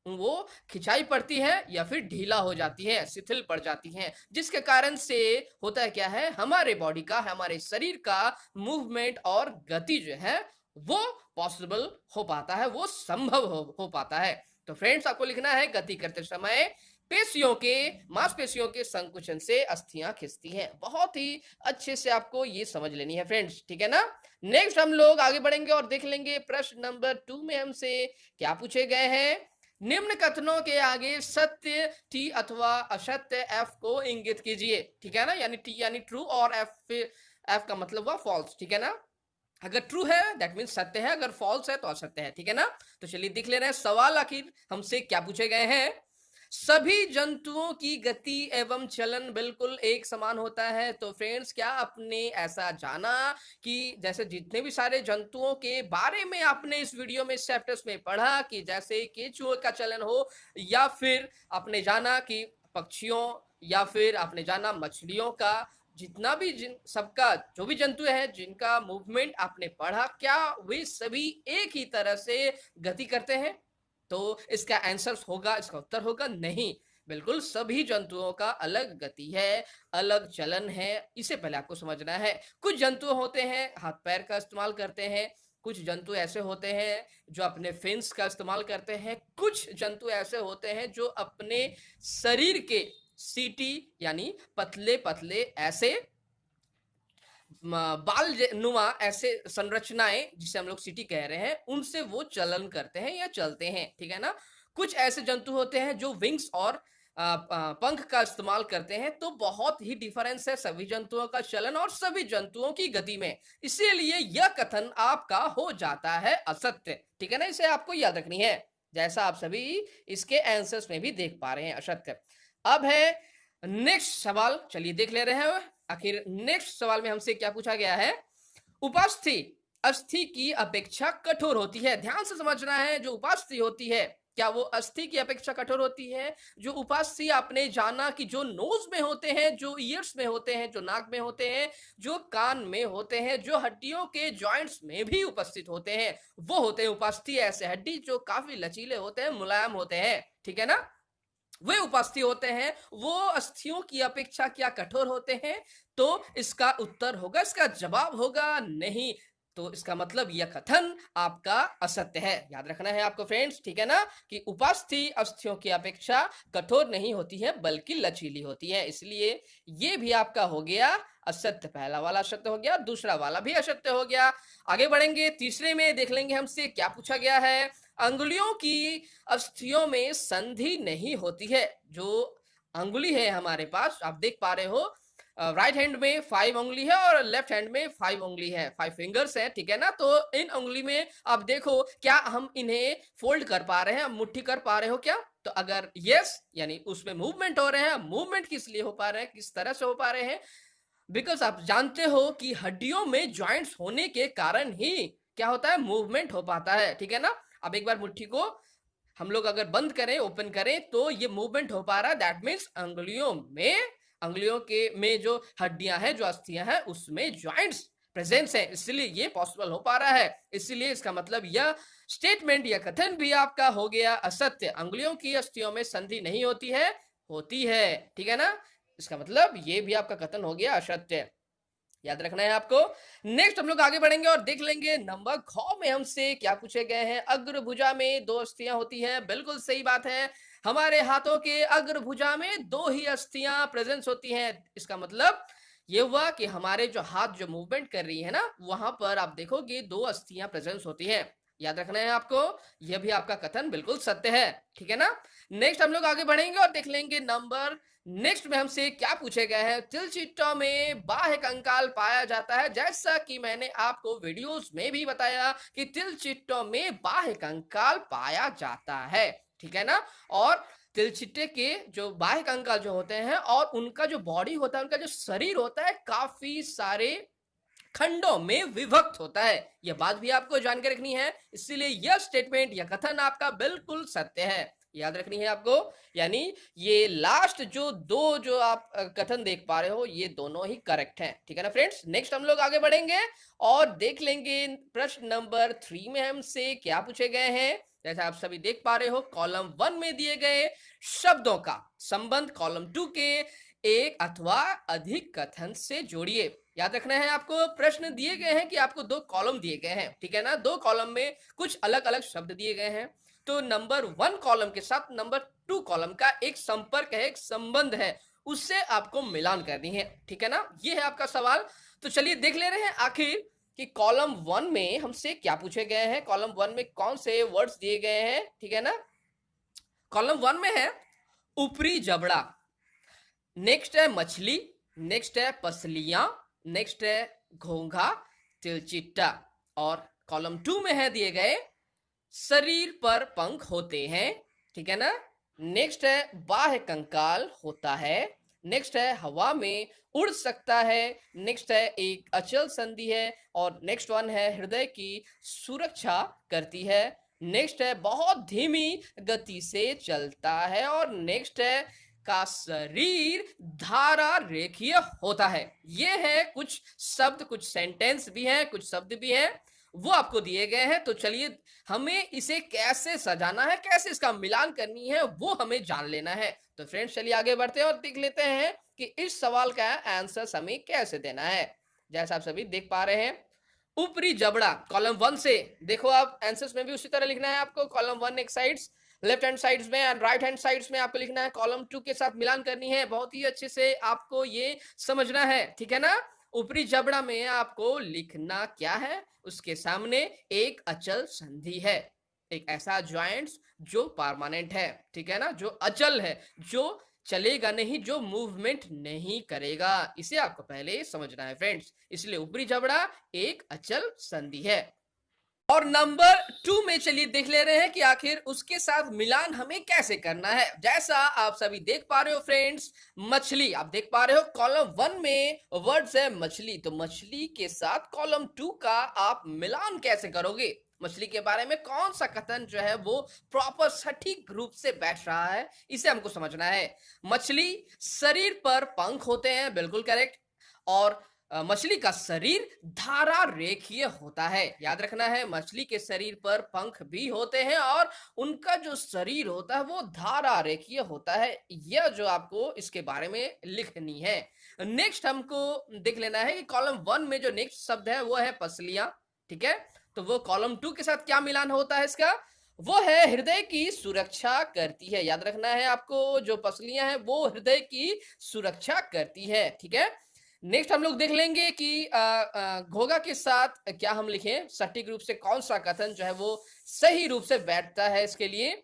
वो खिंचाई पड़ती है या फिर ढीला हो जाती है, शिथिल पड़ जाती हैं, जिसके कारण से होता है क्या है, हमारे बॉडी का, हमारे शरीर का मूवमेंट और गति जो है, वो पॉसिबल हो पाता है, वो संभव हो पाता है। तो फ्रेंड्स, आपको लिखना है गति करते समय पेशियों के, मांसपेशियों के संकुचन से अस्थियां खिंचती हैं। बहुत ही अच्छे से आपको ये समझ लेनी है फ्रेंड्स, ठीक है ना? नेक्स्ट हम लोग आगे बढ़ेंगे और देख लेंगे प्रश्न नंबर 2 में हमसे क्या पूछे गए हैं। निम्न कथनों के आगे सत्य टी अथवा असत्य एफ को इंगित कीजिए, ठीक है ना? यानी टी यानी ट्रू और एफ एफ का मतलब हुआ फॉल्स, ठीक है ना? अगर ट्रू है दैट मीन्स सत्य है, अगर फॉल्स है तो असत्य है, ठीक है ना? तो चलिए देख ले रहे हैं सवाल आखिर हमसे क्या पूछे गए हैं। सभी जंतुओं की गति एवं चलन बिल्कुल एक समान होता है। तो फ्रेंड्स, क्या आपने ऐसा जाना कि जैसे जितने भी सारे जंतुओं के बारे में आपने इस वीडियो में, इस चैप्टर्स में पढ़ा, कि जैसे केचुए का चलन हो, या फिर आपने जाना कि पक्षियों, या फिर आपने जाना मछलियों का, जितना भी जिन सबका जो भी जंतु है जिनका मूवमेंट आपने पढ़ा, क्या वे सभी एक ही तरह से गति करते हैं? तो इसका आंसर होगा, इसका उत्तर होगा नहीं। बिल्कुल सभी जंतुओं का अलग गति है, अलग चलन है, इसे पहले आपको समझना है। कुछ जंतु होते हैं हाथ पैर का इस्तेमाल करते हैं, कुछ जंतु ऐसे होते हैं जो अपने फिन्स का इस्तेमाल करते हैं, कुछ जंतु ऐसे होते हैं जो अपने शरीर के सीटी यानी पतले पतले ऐसे बाल नुमा ऐसे संरचनाएं, जिसे हम लोग सिटी कह रहे हैं, उनसे वो चलन करते हैं या चलते हैं, ठीक है ना? कुछ ऐसे जंतु होते हैं जो विंग्स और पंख का इस्तेमाल करते हैं। तो बहुत ही डिफरेंस है सभी जंतुओं का चलन और सभी जंतुओं की गति में, इसीलिए यह कथन आपका हो जाता है असत्य, ठीक है ना? इसे आपको याद रखनी है, जैसा आप सभी इसके आंसर्स में भी देख पा रहे हैं, असत्य। अब है नेक्स्ट सवाल, चलिए देख ले रहे हैं। आखिर नेक्स्ट सवाल में हमसे क्या पूछा गया है। उपास्थि अस्थि की अपेक्षा कठोर होती है। ध्यान से समझना है, जो उपास्थि होती है क्या वो अस्थि की अपेक्षा कठोर होती है? जो उपास्थि आपने जाना कि जो नोज में होते हैं, जो ईयर्स में होते हैं, जो नाक में होते हैं, जो कान में होते हैं, जो हड्डियों के जॉइंट्स में भी उपस्थित होते हैं, वो होते हैं उपास्थि। ऐसे हड्डी जो काफी लचीले होते हैं, मुलायम होते हैं, ठीक है ना? वे उपास्थि होते हैं, वो अस्थियों की अपेक्षा क्या कठोर होते हैं? तो इसका उत्तर होगा, इसका जवाब होगा नहीं। तो इसका मतलब यह कथन आपका असत्य है। याद रखना है आपको फ्रेंड्स, ठीक है ना? कि उपास्थि अस्थियों की अपेक्षा कठोर नहीं होती है, बल्कि लचीली होती है। इसलिए ये भी आपका हो गया असत्य। पहला वाला असत्य हो गया, दूसरा वाला भी असत्य हो गया। आगे बढ़ेंगे, तीसरे में देख लेंगे हमसे क्या पूछा गया है। अंगुलियों की अस्थियों में संधि नहीं होती है। जो अंगुली है हमारे पास, आप देख पा रहे हो, राइट हैंड में 5 उंगली है और लेफ्ट हैंड में 5 उंगली है, 5 फिंगर्स है, ठीक है ना? तो इन उंगली में आप देखो, क्या हम इन्हें फोल्ड कर पा रहे हैं, मुट्ठी कर पा रहे हो क्या? तो अगर यस यानी उसमें मूवमेंट हो रहे हैं। मूवमेंट किस लिए हो पा रहे हैं, किस तरह से हो पा रहे हैं? बिकॉज आप जानते हो कि हड्डियों में जॉइंट्स होने के कारण ही क्या होता है, मूवमेंट हो पाता है, ठीक है ना? अब एक बार मुट्ठी को हम लोग अगर बंद करें, ओपन करें, तो ये मूवमेंट हो पा रहा है। दैट मीन्स अंगुलियों के में जो हड्डियां हैं, जो अस्थियां हैं, उसमें जॉइंट्स प्रेजेंस है, इसलिए ये पॉसिबल हो पा रहा है। इसलिए इसका मतलब यह स्टेटमेंट या कथन भी आपका हो गया असत्य। अंगुलियों की अस्थियों में संधि नहीं होती है, होती है, ठीक है ना? इसका मतलब ये भी आपका कथन हो गया असत्य। याद रखना है आपको। नेक्स्ट हम लोग आगे बढ़ेंगे और देख लेंगे नंबर ख में हमसे क्या पूछे गए हैं। अग्रभुजा में 2 अस्थियां होती हैं, बिल्कुल सही बात है। हमारे हाथों के अग्रभुजा में 2 ही अस्थियां प्रेजेंस होती हैं। इसका मतलब ये हुआ कि हमारे जो हाथ जो मूवमेंट कर रही है ना, वहां पर आप देखोगे 2 अस्थियां प्रेजेंस होती हैं। याद रखना है आपको, यह भी आपका कथन बिल्कुल सत्य है, ठीक है ना? नेक्स्ट हम लोग आगे बढ़ेंगे और देख लेंगे नंबर नेक्स्ट में हमसे क्या पूछे गए हैं। तिलचिट्टों में बाह्य कंकाल पाया जाता है। जैसा कि मैंने आपको वीडियोस में भी बताया कि तिलचिट्टों में बाह्य कंकाल पाया जाता है, ठीक है ना? और तिलचिट्टे के जो बाह्य कंकाल जो होते हैं और उनका जो बॉडी होता है, उनका जो शरीर होता है, काफी सारे खंडों में विभक्त होता है। यह बात भी आपको जानकर रखनी है, इसीलिए यह स्टेटमेंट या कथन आपका बिल्कुल सत्य है। याद रखनी है आपको। यानी ये लास्ट जो दो जो आप कथन देख पा रहे हो, ये दोनों ही करेक्ट हैं, ठीक है ना फ्रेंड्स? नेक्स्ट हम लोग आगे बढ़ेंगे और देख लेंगे प्रश्न नंबर 3 में हमसे क्या पूछे गए हैं। जैसा आप सभी देख पा रहे हो, कॉलम 1 में दिए गए शब्दों का संबंध कॉलम 2 के एक अथवा अधिक कथन से जोड़िए। याद रखना है आपको, प्रश्न दिए गए हैं कि आपको 2 कॉलम दिए गए हैं, ठीक है ना? 2 कॉलम में कुछ अलग-अलग शब्द दिए गए हैं। तो नंबर 1 कॉलम के साथ नंबर 2 कॉलम का एक संपर्क है, एक संबंध है, उससे आपको मिलान करनी है, ठीक है ना? ये है आपका सवाल। तो चलिए देख ले रहे हैं आखिर कि कॉलम 1 में हमसे क्या पूछे गए हैं, कॉलम 1 में कौन से वर्ड्स दिए गए हैं, ठीक है ना? कॉलम 1 में है ऊपरी जबड़ा, नेक्स्ट है मछली, नेक्स्ट है पसलियां, नेक्स्ट है घोंघा, तिलचिट्टा। और कॉलम 2 में है दिए गए शरीर पर पंख होते हैं, ठीक है ना? नेक्स्ट है बाह्य कंकाल होता है, नेक्स्ट है हवा में उड़ सकता है, नेक्स्ट है एक अचल संधि है, और नेक्स्ट वन है हृदय की सुरक्षा करती है, नेक्स्ट है बहुत धीमी गति से चलता है, और नेक्स्ट है का शरीर धारा रेखीय होता है। ये है कुछ शब्द, कुछ सेंटेंस भी हैं, कुछ शब्द भी हैं, वो आपको दिए गए हैं। तो चलिए हमें इसे कैसे सजाना है, कैसे इसका मिलान करनी है, वो हमें जान लेना है। तो फ्रेंड्स चलिए आगे बढ़ते हैं और देख लेते हैं कि इस सवाल का आंसर हमें कैसे देना है। जैसा आप सभी देख पा रहे हैं, ऊपरी जबड़ा कॉलम 1 से देखो, आप आंसर्स में भी उसी तरह लिखना है आपको। कॉलम 1 एक साइड्स, लेफ्ट हैंड साइड्स में एंड राइट हैंड साइड्स में आपको लिखना है। कॉलम 2 के साथ मिलान करनी है, बहुत ही अच्छे से आपको ये समझना है, ठीक है ना? ऊपरी जबड़ा में आपको लिखना क्या है, उसके सामने एक अचल संधि है, एक ऐसा जॉइंट्स जो परमानेंट है, ठीक है ना? जो अचल है, जो चलेगा नहीं, जो मूवमेंट नहीं करेगा, इसे आपको पहले समझना है फ्रेंड्स। इसलिए ऊपरी जबड़ा एक अचल संधि है। और नंबर 2 में चलिए देख ले रहे हैं कि आखिर उसके साथ मिलान हमें कैसे करना है। जैसा आप सभी देख पा रहे हो फ्रेंड्स, मछली आप देख पा रहे हो, कॉलम 1 में वर्ड्स है मछली, तो मछली के साथ कॉलम 2 का आप मिलान कैसे करोगे? मछली के बारे में कौन सा कथन जो है वो प्रॉपर सटीक रूप से बैठ रहा है, इसे हमको समझना है। मछली शरीर पर पंख होते हैं, बिल्कुल करेक्ट। और मछली का शरीर धारा रेखीय होता है। याद रखना है, मछली के शरीर पर पंख भी होते हैं और उनका जो शरीर होता है वो धारा रेखीय होता है। यह जो आपको इसके बारे में लिखनी है। नेक्स्ट हमको देख लेना है कि कॉलम 1 में जो नेक्स्ट शब्द है वो है पसलियां, ठीक है? तो वो कॉलम 2 के साथ क्या मिलान होता है इसका? वो है हृदय की सुरक्षा करती है। याद रखना है आपको, जो पसलियां हैं वो हृदय की सुरक्षा करती है, ठीक है? नेक्स्ट हम लोग देख लेंगे कि घोघा के साथ क्या हम लिखें, सटीक रूप से कौन सा कथन जो है वो सही रूप से बैठता है इसके लिए।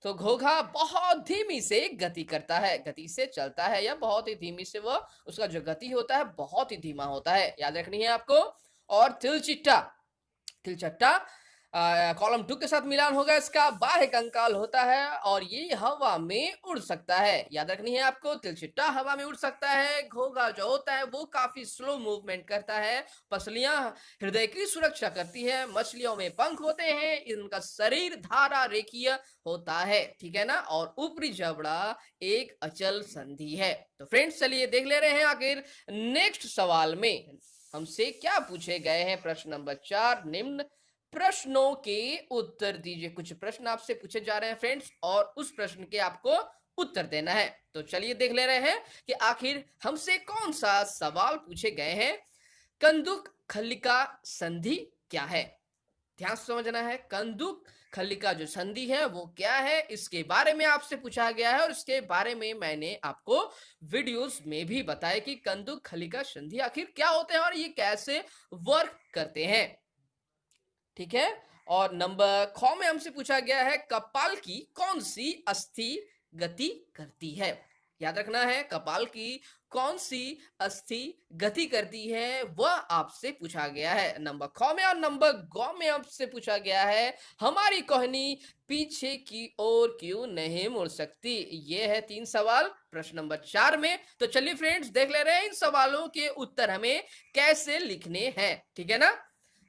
तो घोघा बहुत धीमी से गति करता है, गति से चलता है, या बहुत ही धीमी से वो उसका जो गति होता है बहुत ही धीमा होता है, याद रखनी है आपको। और तिलचिट्टा, तिलचट्टा कॉलम 2 के साथ मिलान होगा, इसका बाह्य कंकाल होता है और ये हवा में उड़ सकता है। याद रखनी है आपको, तिलचिट्टा हवा में उड़ सकता है, घोघा जो होता है वो काफी स्लो मूवमेंट करता है, पसलियां हृदय की सुरक्षा करती है, मछलियों में पंख होते हैं, इनका शरीर धारा रेखीय होता है, ठीक है ना? और ऊपरी जबड़ा एक अचल संधि है। तो फ्रेंड्स चलिए देख ले रहे हैं आखिर नेक्स्ट सवाल में हमसे क्या पूछे गए हैं। प्रश्न नंबर 4, निम्न प्रश्नों के उत्तर दीजिए। कुछ प्रश्न आपसे पूछे जा रहे हैं फ्रेंड्स, और उस प्रश्न के आपको उत्तर देना है। तो चलिए देख ले रहे हैं कि आखिर हमसे कौन सा सवाल पूछे गए हैं। कंदुक खल्लिका संधि क्या है? ध्यान से समझना है, कंदुक खल्लिका जो संधि है वो क्या है, इसके बारे में आपसे पूछा गया है, और इसके बारे में मैंने आपको वीडियोस में भी बताया कि कंदुक खल्लिका संधि आखिर क्या होते हैं और ये कैसे वर्क करते हैं, ठीक है? और नंबर ख में हमसे पूछा गया है कपाल की कौन सी अस्थि गति करती है। याद रखना है, कपाल की कौन सी अस्थि गति करती है वह आपसे पूछा गया है नंबर ख में। और नंबर ग में आपसे पूछा गया है हमारी कोहनी पीछे की ओर क्यों नहीं मुड़ सकती। ये है 3 सवाल प्रश्न नंबर 4 में। तो चलिए फ्रेंड्स देख ले रहे हैं इन सवालों के उत्तर हमें कैसे लिखने हैं, ठीक है ना?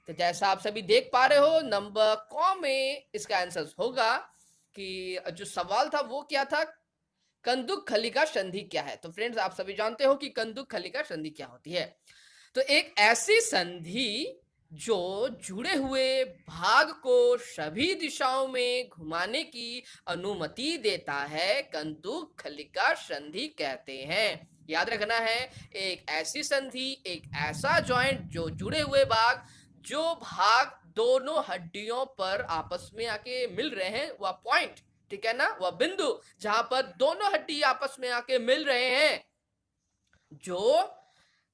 तो जैसा आप सभी देख पा रहे हो, नंबर क में इसका आंसर होगा कि जो सवाल था वो क्या था, कंदुक खल्लिका संधि क्या है। तो फ्रेंड्स आप सभी जानते हो कि कंदुक खल्लिका संधि क्या होती है। तो एक ऐसी संधि जो जुड़े हुए भाग को सभी दिशाओं में घुमाने की अनुमति देता है, कंदुक खलिका संधि कहते हैं। याद रखना है, एक ऐसी संधि, एक ऐसा जॉइंट जो जुड़े हुए भाग, जो भाग दोनों हड्डियों पर आपस में आके मिल रहे हैं, वह पॉइंट, ठीक है ना, वह बिंदु जहां पर दोनों हड्डी आपस में आके मिल रहे हैं, जो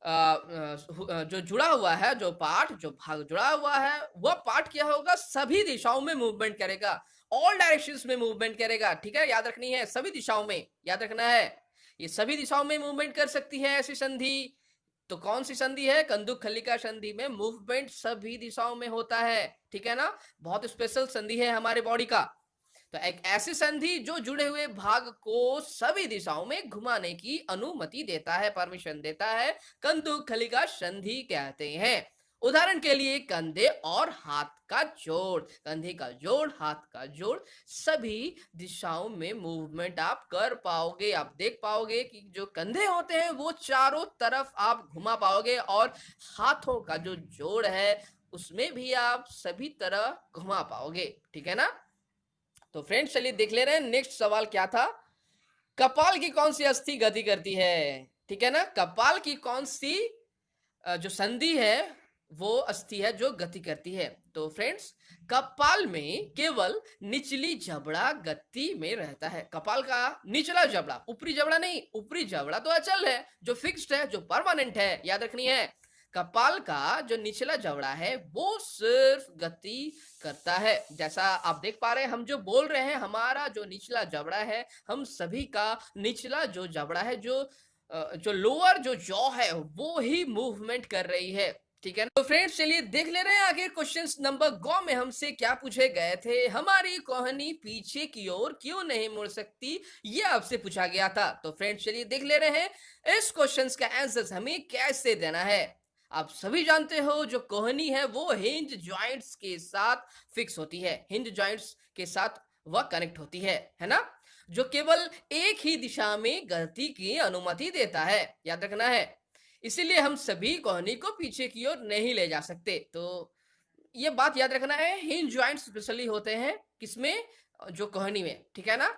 जो जुड़ा हुआ है, जो पार्ट, जो भाग जुड़ा हुआ है, वह पार्ट क्या होगा, सभी दिशाओं में मूवमेंट करेगा, ऑल डायरेक्शंस में मूवमेंट करेगा, ठीक है, याद रखनी है, सभी दिशाओं में, याद रखना है, ये सभी दिशाओं में मूवमेंट कर सकती है ऐसी संधि। तो कौन सी संधि है, कंदुक खलिका संधि में मूवमेंट सभी दिशाओं में होता है, ठीक है ना, बहुत स्पेशल संधि है हमारे बॉडी का। तो एक ऐसी संधि जो जुड़े हुए भाग को सभी दिशाओं में घुमाने की अनुमति देता है, परमिशन देता है, कंदुक खलिका संधि कहते हैं। उदाहरण के लिए कंधे और हाथ का जोड़, कंधे का जोड़, हाथ का जोड़, सभी दिशाओं में मूवमेंट आप कर पाओगे। आप देख पाओगे कि जो कंधे होते हैं वो चारों तरफ आप घुमा पाओगे, और हाथों का जो जोड़ है उसमें भी आप सभी तरह घुमा पाओगे, ठीक है ना। तो फ्रेंड्स चलिए देख ले रहे हैं नेक्स्ट सवाल क्या था। कपाल की कौन सी अस्थि गति करती है, ठीक है ना, कपाल की कौन सी जो संधि है वो अस्थि है जो गति करती है। तो फ्रेंड्स, कपाल में केवल निचली जबड़ा गति में रहता है। कपाल का निचला जबड़ा, ऊपरी जबड़ा नहीं, ऊपरी जबड़ा तो अचल है, जो फिक्स्ड है, जो परमानेंट है, याद रखनी है। कपाल का जो निचला जबड़ा है वो सिर्फ गति करता है। जैसा आप देख पा रहे हैं, हम जो बोल रहे हैं, हमारा जो निचला जबड़ा है, हम सभी का निचला जो जबड़ा है, जो लोअर जो जॉ है, वो ही मूवमेंट कर रही है, ठीक है। तो फ्रेंड्स चलिए देख ले रहे हैं आगे क्वेश्चन नंबर गो में हमसे क्या पूछे गए थे। हमारी कोहनी पीछे की ओर क्यों नहीं मुड़ सकती, ये आपसे पूछा गया था। तो फ्रेंड्स चलिए देख ले रहे हैं इस क्वेश्चन का आंसर हमें कैसे देना है। आप सभी जानते हो जो कोहनी है वो हिंज जॉइंट्स के साथ फिक्स होती है, हिंज जॉइंट्स के साथ वह कनेक्ट होती है ना, जो केवल एक ही दिशा में गति की अनुमति देता है, याद रखना है। इसीलिए हम सभी कोहनी को पीछे की ओर नहीं ले जा सकते। तो ये बात याद रखना है, हिंज जॉइंट्स स्पेशली होते हैं किसमें, जो कोहनी में, ठीक है ना।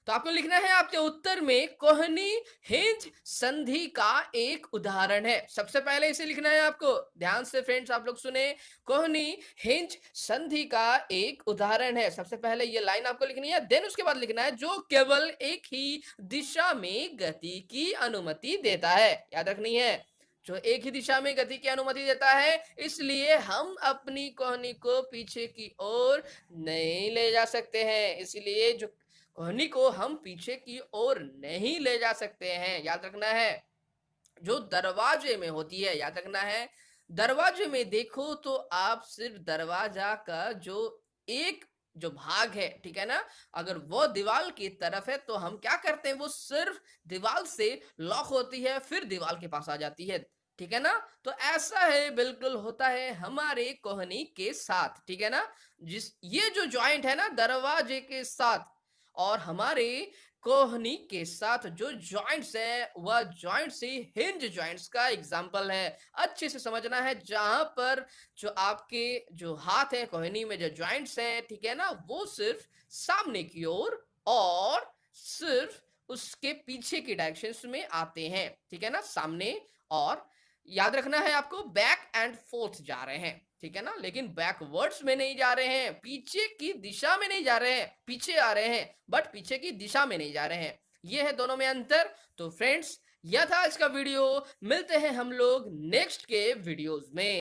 तो आपको लिखना है आपके उत्तर में कोहनी हिंज संधि का एक उदाहरण है। सबसे पहले इसे लिखना है आपको, ध्यान से फ्रेंड्स आप लोग सुने, कोहनी हिंज संधि का एक उदाहरण है। सबसे पहले ये लाइन आपको लिखनी है, देन उसके बाद लिखना है जो केवल एक ही दिशा में गति की अनुमति देता है, याद रखनी है, जो एक ही दिशा में गति की अनुमति देता है। इसलिए हम अपनी कोहनी को पीछे की ओर नहीं ले जा सकते हैं, इसलिए जो कोहनी को हम पीछे की ओर नहीं ले जा सकते हैं, याद रखना है। जो दरवाजे में होती है, याद रखना है, दरवाजे में देखो तो आप सिर्फ दरवाजा का जो एक जो भाग है, ठीक है ना, अगर वो दीवार की तरफ है तो हम क्या करते हैं, वो सिर्फ दीवार से लॉक होती है, फिर दीवार के पास आ जाती है, ठीक है ना। तो ऐसा है, बिल्कुल होता है हमारे कोहनी के साथ, ठीक है ना। जिस ये जो जॉइंट है ना दरवाजे के साथ और हमारे कोहनी के साथ जो जॉइंट्स है, वह जॉइंट्स ही हिंज जॉइंट्स का एग्जांपल है। अच्छे से समझना है, जहां पर जो आपके जो हाथ है कोहनी में जो जॉइंट्स हैं, ठीक है ना, वो सिर्फ सामने की ओर और सिर्फ उसके पीछे की डायरेक्शंस में आते हैं, ठीक है ना, सामने और याद रखना है आपको बैक एंड फोर्थ जा रहे हैं, ठीक है ना, लेकिन बैकवर्ड्स में नहीं जा रहे हैं, पीछे की दिशा में नहीं जा रहे हैं, पीछे आ रहे हैं बट पीछे की दिशा में नहीं जा रहे हैं, ये है दोनों में अंतर। तो फ्रेंड्स यह था इसका वीडियो, मिलते हैं हम लोग नेक्स्ट के वीडियोस में।